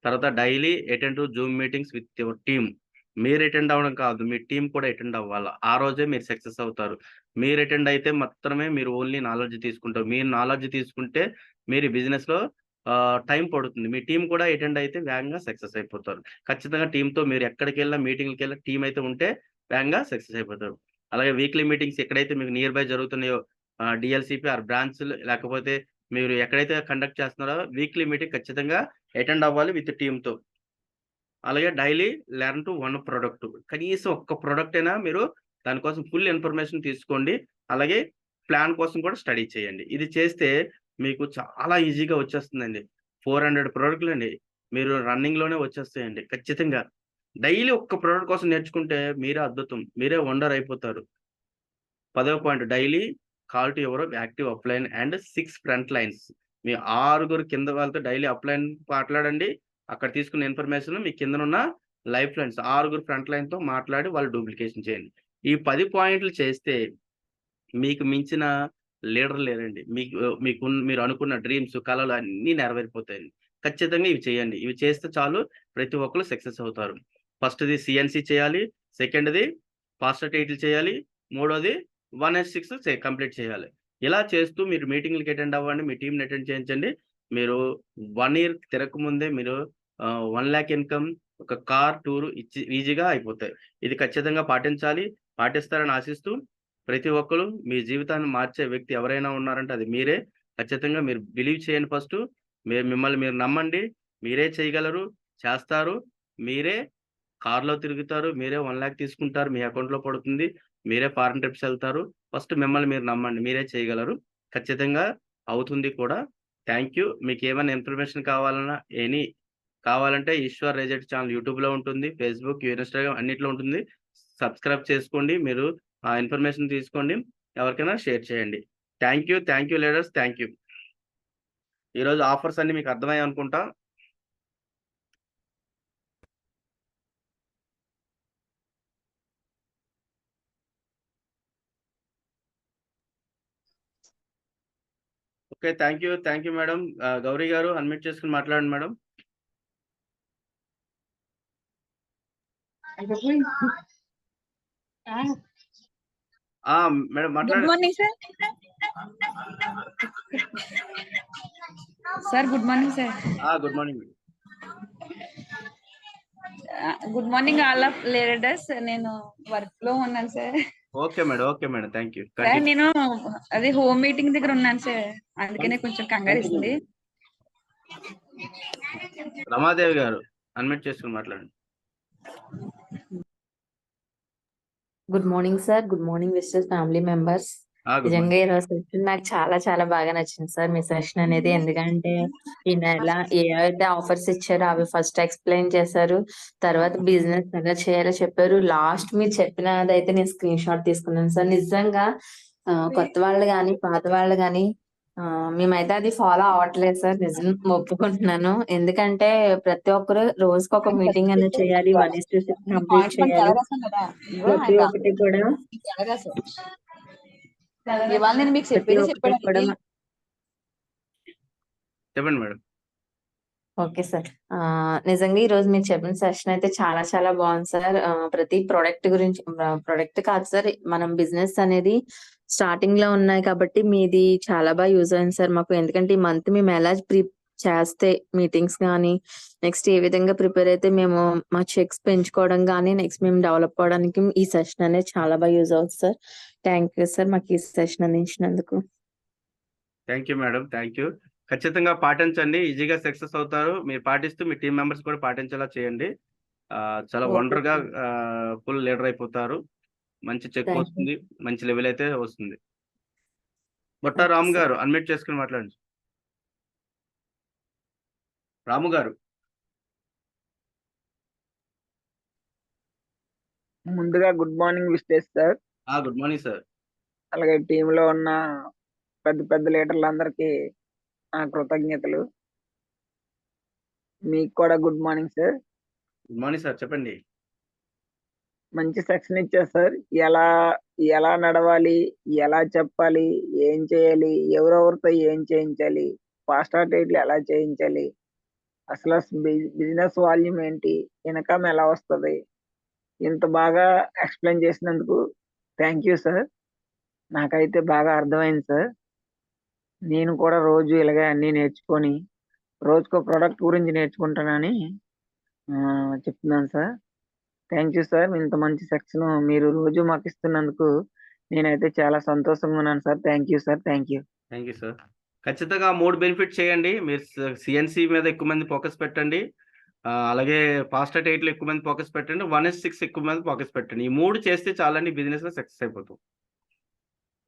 S1: తర్వాత daily attend to Zoom meetings with your team. మీరు అటెండ్ అవ్వడం కాదు. మీ టీమ్ కూడా అటెండ్ అవ్వాల. ఆ రోజే మీరు సక్సెస్ అవుతారు. మీరు అటెండ్ అయితే మాత్రమే మీరు ఓన్లీ నాలెడ్జ్ తీసుకుంటారు. మీరు నాలెడ్జ్ తీసుకుంటే మీరు బిజినెస్‌లో టైం పడుతుంది. మీ టీమ్ కూడా అటెండ్ అయితే వేగంగా సక్సెస్ అయిపోతారు. ఖచ్చితంగా టీమ్‌తో మీరు ఎక్కడికెళ్ళినా మీటింగ్‌లకెళ్ళినా టీమ్ అయితే ఉంటే వేగంగా సక్సెస్ అయిపోతారు. అలాగే వీక్లీ మీటింగ్స్ ఎక్కడైతే మీకు నియర్ బై జరుగుతున్నాయో డీఎల్‌సీపీ ఆర్ బ్రాంచ్‌లు లేకపోతే మీరు ఎక్కడైతే కండక్ట్ చేస్తున్నారో వీక్లీ మీటింగ్ ఖచ్చితంగా అటెండ్ అవ్వాలి విత్ టీమ్‌తో. అలాగే daily learn to one product. కనీసం ఒక్క ప్రొడక్ట్ అయినా మీరు దాని కోసం ఫుల్ ఇన్ఫర్మేషన్ తీసుకోండి. అలాగే ప్లాన్ కోసం కూడా స్టడీ చేయండి. ఇది చేస్తే మీకు చాలా ఈజీగా వచ్చేస్తుందండి. 400 ప్రొడక్ట్‌లండి. మీరు రన్నింగ్‌లోనే వచ్చేస్తాయండి ఖచ్చితంగా. డైలీ ఒక్క ప్రొడక్ట్ కోసం నేర్చుకుంటే మీరే అద్భుతం. మీరే వండర్ అయిపోతారు. పదవ point daily call to your active upline and 6 front lines. మీ ఆరుగురు కింద వాళ్ళతో డైలీ అప్‌లైన్ మాట్లాడండి. అక్కడ తీసుకున్న ఇన్ఫర్మేషన్ మీ కిందనున్న లైఫ్ లైన్స్ ఆరుగురు ఫ్రంట్ లైన్‌తో మాట్లాడి వాళ్ళు డూప్లికేషన్ చేయండి. ఈ 10 పాయింట్లు చేస్తే మీకు మించిన లీడర్ లేరండి. మీరు అనుకున్న డ్రీమ్స్, కలలు అన్నీ నెరవేరిపోతాయండి. ఖచ్చితంగా ఇవి చేయండి. ఇవి చేస్తే చాలు ప్రతి ఒక్కళ్ళు సక్సెస్ అవుతారు. ఫస్ట్‌ది సీఎన్‌సి చేయాలి. సెకండ్‌ది ఫాస్టర్ టైటిల్ చేయాలి. మూడోది 1/6 కంప్లీట్ చేయాలి. ఇలా చేస్తూ మీరు మీటింగ్‌లకి అటెండ్ అవ్వండి. మీ టీమ్‌ని అటెండ్ చేయించండి. మీరు 1 ఇయర్ తిరగకముందే మీరు 1,00,000 ఇన్‌కమ్, ఒక కార్, టూర్ ఇచ్చి ఈజీగా అయిపోతాయి. ఇది ఖచ్చితంగా పాటించాలి. పాటిస్తారని ఆశిస్తూ ప్రతి ఒక్కళ్ళు మీ జీవితాన్ని మార్చే వ్యక్తి ఎవరైనా ఉన్నారంటే అది మీరే. ఖచ్చితంగా మీరు బిలీవ్ చేయండి ఫస్టు. మిమ్మల్ని మీరు నమ్మండి. మీరే చేయగలరు. చేస్తారు. మీరే కార్‌లో తిరుగుతారు. మీరే 1,00,000 తీసుకుంటారు. మీ అకౌంట్‌లో పడుతుంది. మీరే ఫారెన్ ట్రిప్స్ ఎళ్తారు. ఫస్ట్ మిమ్మల్ని మీరు నమ్మండి. మీరే చేయగలరు. ఖచ్చితంగా అవుతుంది కూడా. Thank you. మీకు ఏమైనా ఇన్ఫర్మేషన్ కావాలంటే ఈశ్వర్ రిజల్ట్ ఛానల్ యూట్యూబ్లో ఉంటుంది, ఫేస్బుక్, ఇన్స్టాగ్రామ్ అన్నిట్లో ఉంటుంది. సబ్స్క్రైబ్ చేసుకోండి. మీరు ఆ ఇన్ఫర్మేషన్ తీసుకోండి, ఎవరికైనా షేర్ చేయండి. Thank you leaders, thank you. ఈరోజు ఆఫర్స్ అన్ని మీకు అర్థమయ్యాయి అనుకుంటా. Okay, thank you madam. Gauri గారు అన్మ్యూట్ చేసుకుని మాట్లాడండి మేడం. మేడం
S2: గుడ్
S1: మాట్లాడండి.
S2: Morning sir. Sir good morning sir.
S1: Good morning.
S2: Good morning all of leaders. నేను వర్క్ లో ఉన్నాను sir.
S1: Okay madam, thank you.
S2: Sir నేను అది హోమ్ మీటింగ్ దగ్గర ఉన్నాను సార్, అందుకనే కొంచెం కంగారు ఇస్తుంది.
S1: రమాదేవి గారు అన్మ్యూట్ చేసుకుని మాట్లాడండి.
S3: Good morning sir. Good morning visitors family members. నిజంగా ఈరోజు సెషన్ నాకు చాలా చాలా బాగా నచ్చింది సార్ మీ సెషన్ అనేది. ఎందుకంటే ఈ నెల ఏవైతే ఆఫర్స్ ఇచ్చారో అవి ఫస్ట్ ఎక్స్ప్లెయిన్ చేశారు, తర్వాత బిజినెస్ ఎలా చేయాలో చెప్పారు. లాస్ట్ మీరు చెప్పినదైతే నేను స్క్రీన్ షాట్ తీసుకున్నాను సార్. నిజంగా కొత్త వాళ్ళు కానీ పాత వాళ్ళు కానీ మేమైతే అది ఫాలో అవ్వట్లేదు సార్, నిజం ఒప్పుకుంటున్నాను. ఎందుకంటే ప్రతి ఒక్కరు రోజుకి ఒక మీటింగ్ అనేది చేయాలి, 1:6 కంప్లీట్ చేయాలి. ప్రతి ఒక్కటి కూడా
S2: ఇవాళ నేను మీకు చెప్పేది
S1: చెప్పండి మేడం.
S3: Okay sir. నిజంగా ఈ రోజు మీరు చెప్పిన సెషన్ అయితే చాలా చాలా బాగుంది సార్. ప్రతి ప్రొడక్ట్ గురించి, ప్రొడక్ట్ కాదు సార్, మనం బిజినెస్ అనేది స్టార్టింగ్ లో ఉన్నాయి కాబట్టి మీది చాలా బాగా యూజ్ అయింది సార్ మాకు. ఎందుకంటే ఈ మంత్ మేము ఎలా చేస్తే మీటింగ్స్ కానీ, నెక్స్ట్ ఏ విధంగా ప్రిపేర్ అయితే మేము మా చెక్స్ పెంచుకోవడం కానీ, నెక్స్ట్ మేము డెవలప్ అవడానికి ఈ సెషన్ అనేది చాలా బాగా యూజ్ అవుతుంది సార్. థ్యాంక్ యూ సార్ మాకు ఈ సెషన్ అందించినందుకు.
S1: Thank you madam, thank you. ఖచ్చితంగా పాటించండి, ఈజీగా సక్సెస్ అవుతారు. మీరు పాటిస్తూ మీ టీం మెంబర్స్ కూడా పాటించేలా చేయండి. చాలా వండర్ గా ఫుల్ లీడర్ అయిపోతారు. మంచి చెక్ వస్తుంది, మంచి లెవెల్ అయితే వస్తుంది. బొట్ట రాము గారు అన్మ్యూట్ చేసుకుని మాట్లాడండి. రాము గారు.
S4: ముందుగా good morning విస్టేజ్ sir.
S1: Good morning sir.
S4: అలాగే టీంలో ఉన్న పెద్ద పెద్ద లీడర్లందరికీ నా కృతజ్ఞతలు. మీకు కూడా good morning sir.
S1: Good morning sir, చెప్పండి.
S4: మంచి సెక్షన్ ఇచ్చారు సార్. ఎలా నడవాలి, ఎలా చెప్పాలి, ఏం చేయాలి, ఎవరెవరితో ఏం చేయించాలి, ఫాస్ట్ రేట్లు ఎలా చేయించాలి, అసలు బిజినెస్ వాల్యూమ్ ఏంటి, ఇన్కమ్ ఎలా వస్తుంది, ఇంత బాగా ఎక్స్ప్లెయిన్ చేసినందుకు థ్యాంక్ యూ సార్. నాకైతే బాగా అర్థమైంది సార్. నేను కూడా రోజు ఇలాగే అన్ని నేర్చుకొని రోజుకో ప్రోడక్ట్ గురించి నేర్చుకుంటానని చెప్తున్నాను సార్. Thank you sir. ఇంత మంచి సెక్షన్ మీరు రోజు మాకు ఇస్తున్నందుకు నేనైతే చాలా సంతోషంగా ఉన్నాను sir. Thank you sir. Thank you
S1: sir. ఖచ్చితంగా 3 బెనిఫిట్ చేయండి. మీరు సిఎన్సి మీద ఎక్కువ మంది ఫోకస్ పెట్టండి, అలాగే ఫాస్ట్ రేట్లు ఎక్కువ మంది ఫోకస్ పెట్టండి, 1:6 ఎక్కువ మంది ఫోకస్ పెట్టండి. ఈ 3 చేస్తే చాలండి, బిజినెస్ లో సక్సెస్ అయిపోతాం.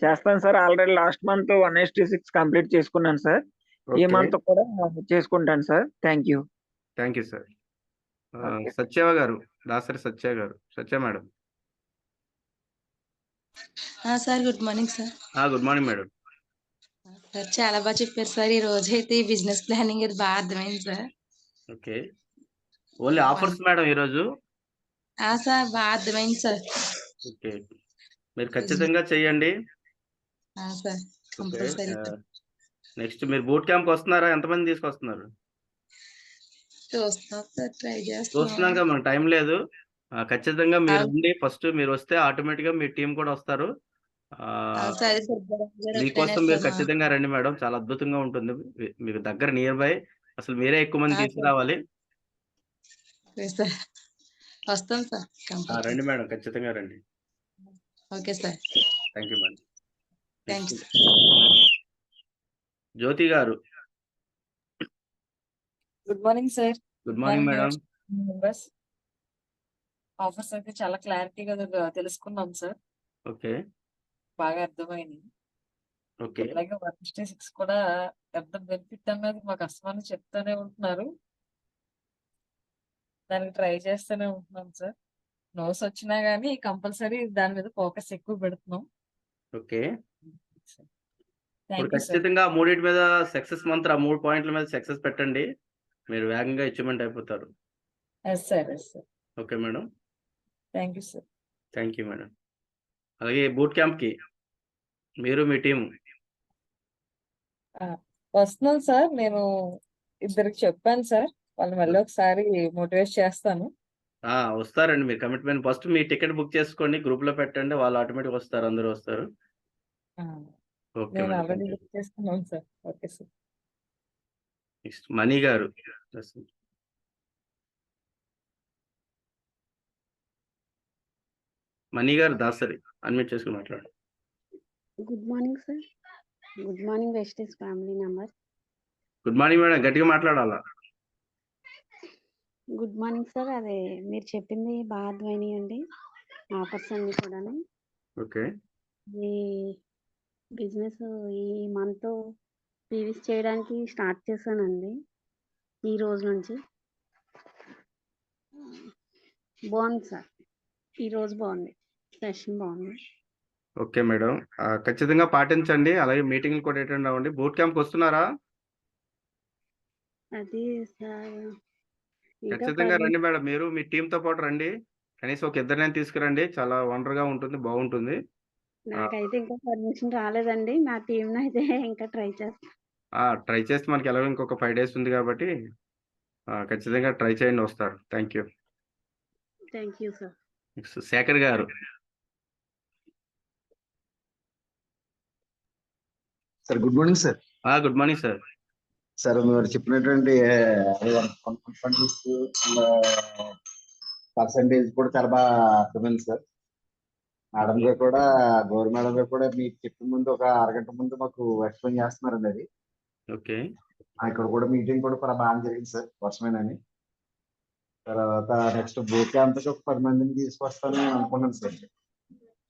S4: చేస్తాను sir. Already last month 1:6 complete చేసుకున్నాను సార్. ఈ మంత్ కూడా చేసుకుంటాను సార్. Thank you
S1: sir. సత్యవ గారు, దాసరి సత్య గారు. Satya madam.
S5: Sir good morning sir.
S1: Good morning madam.
S5: Sir చాలా బాగా చెప్పారు సార్. ఈ రోజు అయితే ఈ బిజినెస్ ప్లానింగ్ ఇది బాగా అర్థమైంది sir.
S1: Okay, only offers madam ఈరోజు.
S5: సార్ బాగా అర్థమైంది సార్.
S1: ఓకే, మీరు ఖచ్చితంగా చేయండి
S5: సార్.
S1: నెక్స్ట్ మీరు బూట్ క్యాంప్ వస్తున్నారా? ఎంతమంది తీసుకొస్తున్నారు?
S5: చూస్తున్నాం సార్, ట్రై
S1: చూస్తున్నాం కదా, మనకు టైం లేదు. ఖచ్చితంగా మీరు ఉండి ఫస్ట్ మీరు వస్తే ఆటోమేటిక్ గా మీ టీం కూడా వస్తారు. మీకోసం మీరు ఖచ్చితంగా రండి మేడం, చాలా అద్భుతంగా ఉంటుంది. మీకు దగ్గర నియర్ బై, అసలు మీరే ఎక్కువ మంది తీసుకురావాలి.
S5: వస్తాం సార్.
S1: రండి మేడం, ఖచ్చితంగా రండి.
S5: Okay sir.
S1: Thank you madam.
S5: Thanks.
S1: Jyothi గారు.
S2: Good morning sir.
S1: Good morning madam.
S2: Offers అయితే చాలా క్లారిటీగా తెలుసుకున్నాం సార్.
S1: ఓకే,
S2: బాగా అర్థమైంది.
S1: ఓకే.
S6: అలాగే వర్క్ 6 కూడా పెద్ద బెనిఫిట్ అనేది మా కస్టమర్లు చెప్తానే ఉంటున్నారు. దానికి ట్రై చేస్తూనే ఉంటున్నాం సార్. నోస్ వచ్చినా గానీ కంపల్సరీ దాని మీద ఫోకస్ ఎక్కువ పెడుతున్నాం.
S1: ఓకే. ఇప్పుడు
S6: థ్యాంక్ యూ సార్.
S1: ఖచ్చితంగా మూడిటి మీద సక్సెస్ మంత్ర 3 పాయింట్ల మీద సక్సెస్ పెట్టండి. మీరు వేగంగా అచీవ్‌మెంట్ అయిపోతారు.
S6: Yes sir. Yes sir.
S1: Okay madam.
S6: Thank you sir.
S1: Thank you madam. అలాగే బూట్ క్యాంప్‌కి మీరు మీ టీమ్
S6: వస్తున్నాను సార్. నేను ఇద్దరికి చెప్పాను సార్. వాళ్ళు మళ్ళీ ఒకసారి మోటివేట్ చేస్తాను.
S1: వస్తారండి. మీరు కమిట్మెంట్ ఫస్ట్ మీ టికెట్ బుక్ చేసుకోండి. గ్రూప్‌లో పెట్టండి. వాళ్ళు ఆటోమేటిక్‌గా వస్తారు. అందరూ వస్తారు.
S6: ఆ,
S1: ఓకే
S6: నేను
S1: madam.
S6: Already
S1: thank you.
S6: Book చేసుకున్నాను సార్. Okay sir.
S1: నెక్స్ట్ మణి గారు. మణి గారు దాసరి అన్మ్యూట్ చేసుకుని మాట్లాడండి.
S7: Good morning sir. Good morning Vestige family member.
S1: Good morning madam. గట్టిగా మాట్లాడాలా?
S7: Good morning sir. అదే మీరు చెప్పింది బాగా అర్థమైనాయండి. ఆఫర్స్ అన్ని కూడాను.
S1: ఓకే.
S7: ఈ బిజినెస్ ఈ మంత్ పీవీస్ చేయడానికి స్టార్ట్ చేశానండి ఈ రోజు నుంచి. బాగుంది సార్. ఈ రోజు బాగుంది. సెషన్ బాగుంది.
S1: Okay madam. ఖచ్చితంగా పాటించండి. అలాగే మీటింగ్‌లు కూడా అటెండ్ అవ్వండి. బూట్ క్యాంప్‌కి వస్తున్నారా?
S7: అది సార్ ఇంకా
S1: ఖచ్చితంగా రండి మేడం. మీరు మీ టీమ్‌తో పాటు రండి. కనీసం ఒక ఇద్దరినైనా తీసుకురండి. చాలా వండర్‌గా ఉంటుంది. బాగుంటుంది.
S7: నాకైతే ఇంకా పర్మిషన్ రాలేదండి. నా టీంని అయితే ఇంకా ట్రై చేస్తాను.
S1: ట్రై చేస్తే మనకి ఎలాగో ఇంకొక 5 డేస్ ఉంది కాబట్టి ఖచ్చితంగా ట్రై చేయండి. వస్తారు. Thank you.
S7: Thank you sir.
S1: Next Shekhar గారు.
S8: Sir good morning sir.
S1: Good morning sir.
S8: Sir మీరు చెప్పినటువంటి పర్సంటేజ్ కూడా చాలా బాగా అర్థమైంది సార్. మేడం గారు కూడా గౌరీ మేడం గారు కూడా మీకు చెప్పిన ముందు ఒక అరగంట ముందు మాకు ఎక్స్ప్లెయిన్ చేస్తున్నారండి అది.
S1: ఓకే.
S8: ఇక్కడ కూడా మీటింగ్ కూడా బాగా జరిగింది సార్ వర్షమేనని. తర్వాత నెక్స్ట్ బూట్ క్యాంప్కి ఒక 10 మందిని తీసుకొస్తానని అనుకున్నాను sir.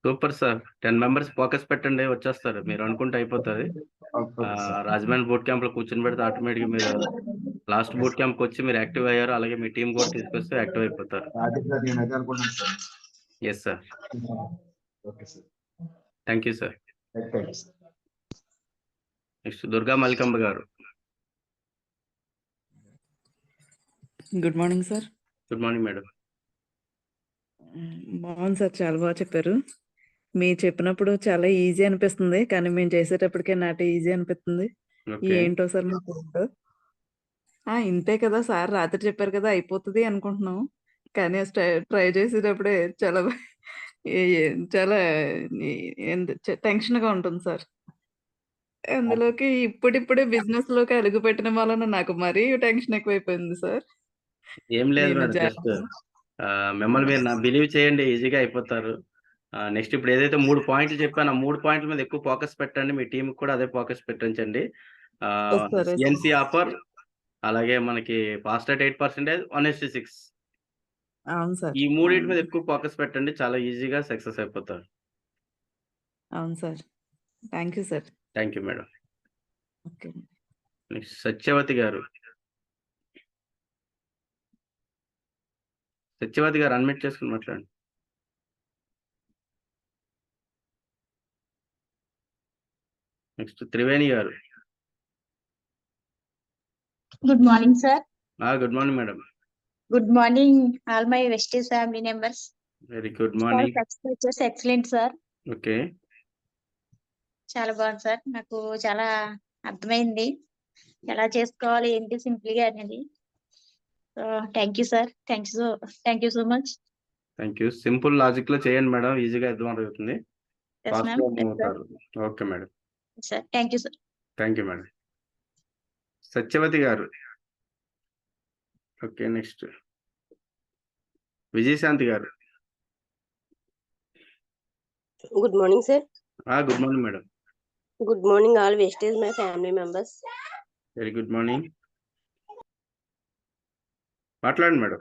S1: Super sir. 10 members focus పెట్టండి. వచ్చేస్తారు. మీరు అనుకుంటే అయిపోతుంది. రాజమండ్రి బూట్ క్యాంప్‌లో కూర్చొని పెడితే ఆటోమేటిక్‌గా మీరు లాస్ట్ బూట్ క్యాంప్‌కి వచ్చి మీరు యాక్టివ్ అయ్యారు. అలాగే మీ టీం కూడా తీసుకొస్తే యాక్టివ్ అయిపోతారు.
S8: అది సార్ నేనైతే అనుకున్నాను sir.
S1: Yes sir.
S8: Okay sir.
S1: Thank you sir.
S8: Thank you sir.
S1: Next Durga Mallikamba గారు.
S9: Good morning sir.
S1: Good morning madam.
S9: బాగుంది సార్. చాలా బాగా చెప్పారు. మీరు చెప్పినప్పుడు చాలా ఈజీ అనిపిస్తుంది. కానీ మేము చేసేటప్పటికే నాట్ ఈజీ అనిపిస్తుంది.
S1: ఓకే.
S9: ఏంటో సార్ మాకు ఏంటో. ఇంతే కదా సార్ రాత్రి చెప్పారు కదా అయిపోతుంది అనుకుంటున్నాం. కానీ ట్రై చేసేటప్పుడే చాలా చాలా టెన్షన్గా ఉంటుంది సార్. అందులోకి ఇప్పుడిప్పుడే బిజినెస్ లోకి అడుగు పెట్టిన వలన నాకు మరీ టెన్షన్ ఎక్కువైపోయింది సార్.
S1: ఏం లేదు
S9: నేను
S1: మేడం. జస్ట్ మిమ్మల్ని మీరు బిలీవ్ చేయండి. ఈజీగా అయిపోతారు. నెక్స్ట్ ఇప్పుడు ఏదైతే 3 పాయింట్లు చెప్పానో 3 పాయింట్ల మీద ఎక్కువ ఫోకస్ పెట్టండి. మీ టీంకి కూడా అదే ఫోకస్ పెట్టించండి.
S9: సరే
S1: CNC ఆఫర్ అలాగే మనకి ఫాస్ట్ అట్ 8%, 1:6.
S9: అవును సార్.
S1: ఈ మూడింటి మీద ఎక్కువ ఫోకస్ పెట్టండి. చాలా ఈజీగా సక్సెస్ అయిపోతారు.
S9: అవును sir. Thank you sir.
S1: Thank you madam.
S9: Okay.
S1: Next Satyavati garu. Satyavati గారు అన్మ్యూట్ చేసుకుని మాట్లాడండి. నెక్స్ట్ త్రివేణి గారు.
S10: Good morning, sir.
S1: Good morning madam.
S10: Good morning, all my Vestige family members.
S1: Very good
S10: All
S1: morning.
S10: success excellent, sir.
S1: Okay.
S10: చాలా బాగుంది sir. నాకు చాలా అర్థమైంది ఎలా చేసుకోవాలి ఏంటి సింపుల్ గా అనేది. So thank you sir. Thank you so much.
S1: Thank you. Simple logic లో చేయండి మేడం. ఈజీగా అర్థమవుతుంది.
S10: Yes,
S1: fast
S10: ma'am.
S1: గా
S10: Yes,
S1: మూవ్
S10: sir.
S1: అవుతారు. Okay madam.
S10: Sir, thank you, sir.
S1: Thank you madam. Satyavati garu. Okay. Next Vijayashanti garu.
S11: Good morning, sir.
S1: Good morning madam.
S11: Good morning, all Vestige my family members.
S1: Very good morning. మాట్లాడండి madam.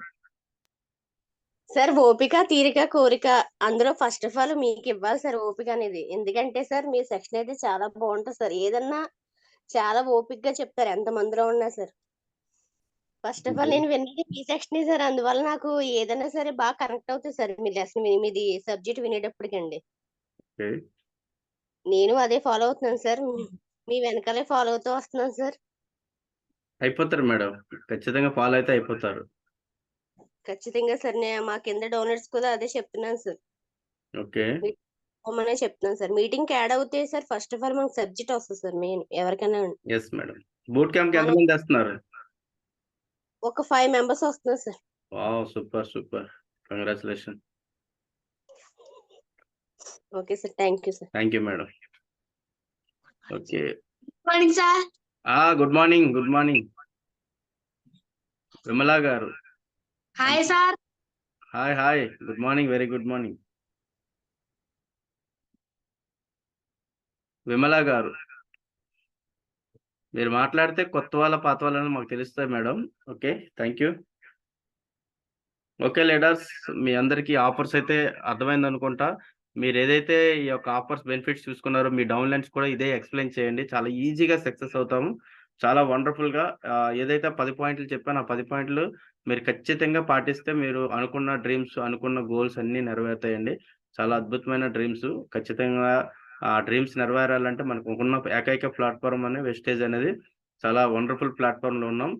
S11: Sir ఓపిక తీరిక కోరిక అందులో first of all మీకు ఇవ్వాలి sir ఓపిక అనేది. ఎందుకంటే సార్ మీ సెక్షన్ అయితే చాలా బాగుంటుంది సార్. ఏదన్నా చాలా ఓపికగా చెప్తారు ఎంత మందిలో ఉన్నా సార్. ఫస్ట్ ఆఫ్ ఆల్ నేను విన్నది మీ సెక్షనే సార్. అందువల్ల నాకు ఏదైనా సరే బాగా కనెక్ట్ అవుతుంది సార్ మీ లెసన్ మీది సబ్జెక్ట్ వినేటప్పటికండి. నేను అదే ఫాలో అవుతున్నాను సార్. మీ వెనకాలే ఫాలో అవుతూ వస్తున్నాను సార్.
S1: అయిపోతారు మేడం, ఖచ్చితంగా ఫాలో అయితే అయిపోతారు.
S11: ఖచ్చితంగా సార్. మా కింద డోనర్స్ కూడా అదే చెప్తున్నాను సార్.
S1: ఓకే,
S11: అనే చెప్తున్నాను సార్. మీటింగ్ కి యాడ్ అవుతే సార్ ఫస్ట్ ఆఫ్ ఆల్ మనకు సబ్జెక్ట్ వస్తుంది సార్ మెయిన్ ఎవరికైనా.
S1: Yes madam. బూట్ క్యాంప్ కి
S11: మనం
S1: ఎంతమంది వస్తున్నారు?
S11: ఒక 5 మెంబర్స్ వస్తున్నారు sir.
S1: Wow, super super, congratulation.
S11: Okay sir, thank you sir.
S1: Thank you madam. Okay,
S10: morning sir.
S1: Good morning, good morning Vimala గారు.
S10: Hi sir.
S1: Hi hi, good morning, very good morning Vimala గారు. మీరు మాట్లాడితే కొత్త వాళ్ళ పాత వాళ్ళని మాకు తెలుస్తాయి madam. Okay, thank you. Okay leaders, మీ అందరికీ ఆఫర్స్ అయితే అర్థమైంది అనుకుంటా. మీరు ఏదైతే ఈ యొక్క ఆఫర్స్ బెనిఫిట్స్ చూసుకున్నారో మీ డౌన్లైన్స్ కూడా ఇదే ఎక్స్ప్లెయిన్ చేయండి. చాలా ఈజీగా సక్సెస్ అవుతాము, చాలా వండర్ఫుల్గా. ఏదైతే 10 పాయింట్లు చెప్పానో ఆ 10 పాయింట్లు మీరు ఖచ్చితంగా పాటిస్తే మీరు అనుకున్న డ్రీమ్స్, అనుకున్న గోల్స్ అన్నీ నెరవేరుతాయండి. చాలా అద్భుతమైన డ్రీమ్స్. ఖచ్చితంగా ఆ డ్రీమ్స్ నెరవేరాలంటే మనకు ఉన్న ఏకైక ప్లాట్ఫామ్ అనే వెస్టేజ్ అనేది చాలా వండర్ఫుల్ ప్లాట్ఫామ్లో ఉన్నాం.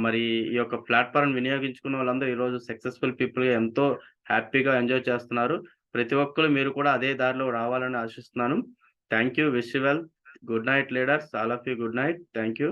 S1: మరి ఈ యొక్క ప్లాట్ఫామ్ వినియోగించుకున్న వాళ్ళందరూ ఈరోజు సక్సెస్ఫుల్ పీపుల్గా ఎంతో హ్యాపీగా ఎంజాయ్ చేస్తున్నారు. ప్రతి ఒక్కరు మీరు కూడా అదే దారిలో రావాలని ఆశిస్తున్నాను. Thank you, wish you well. Good night leaders, all of you good night. Thank you.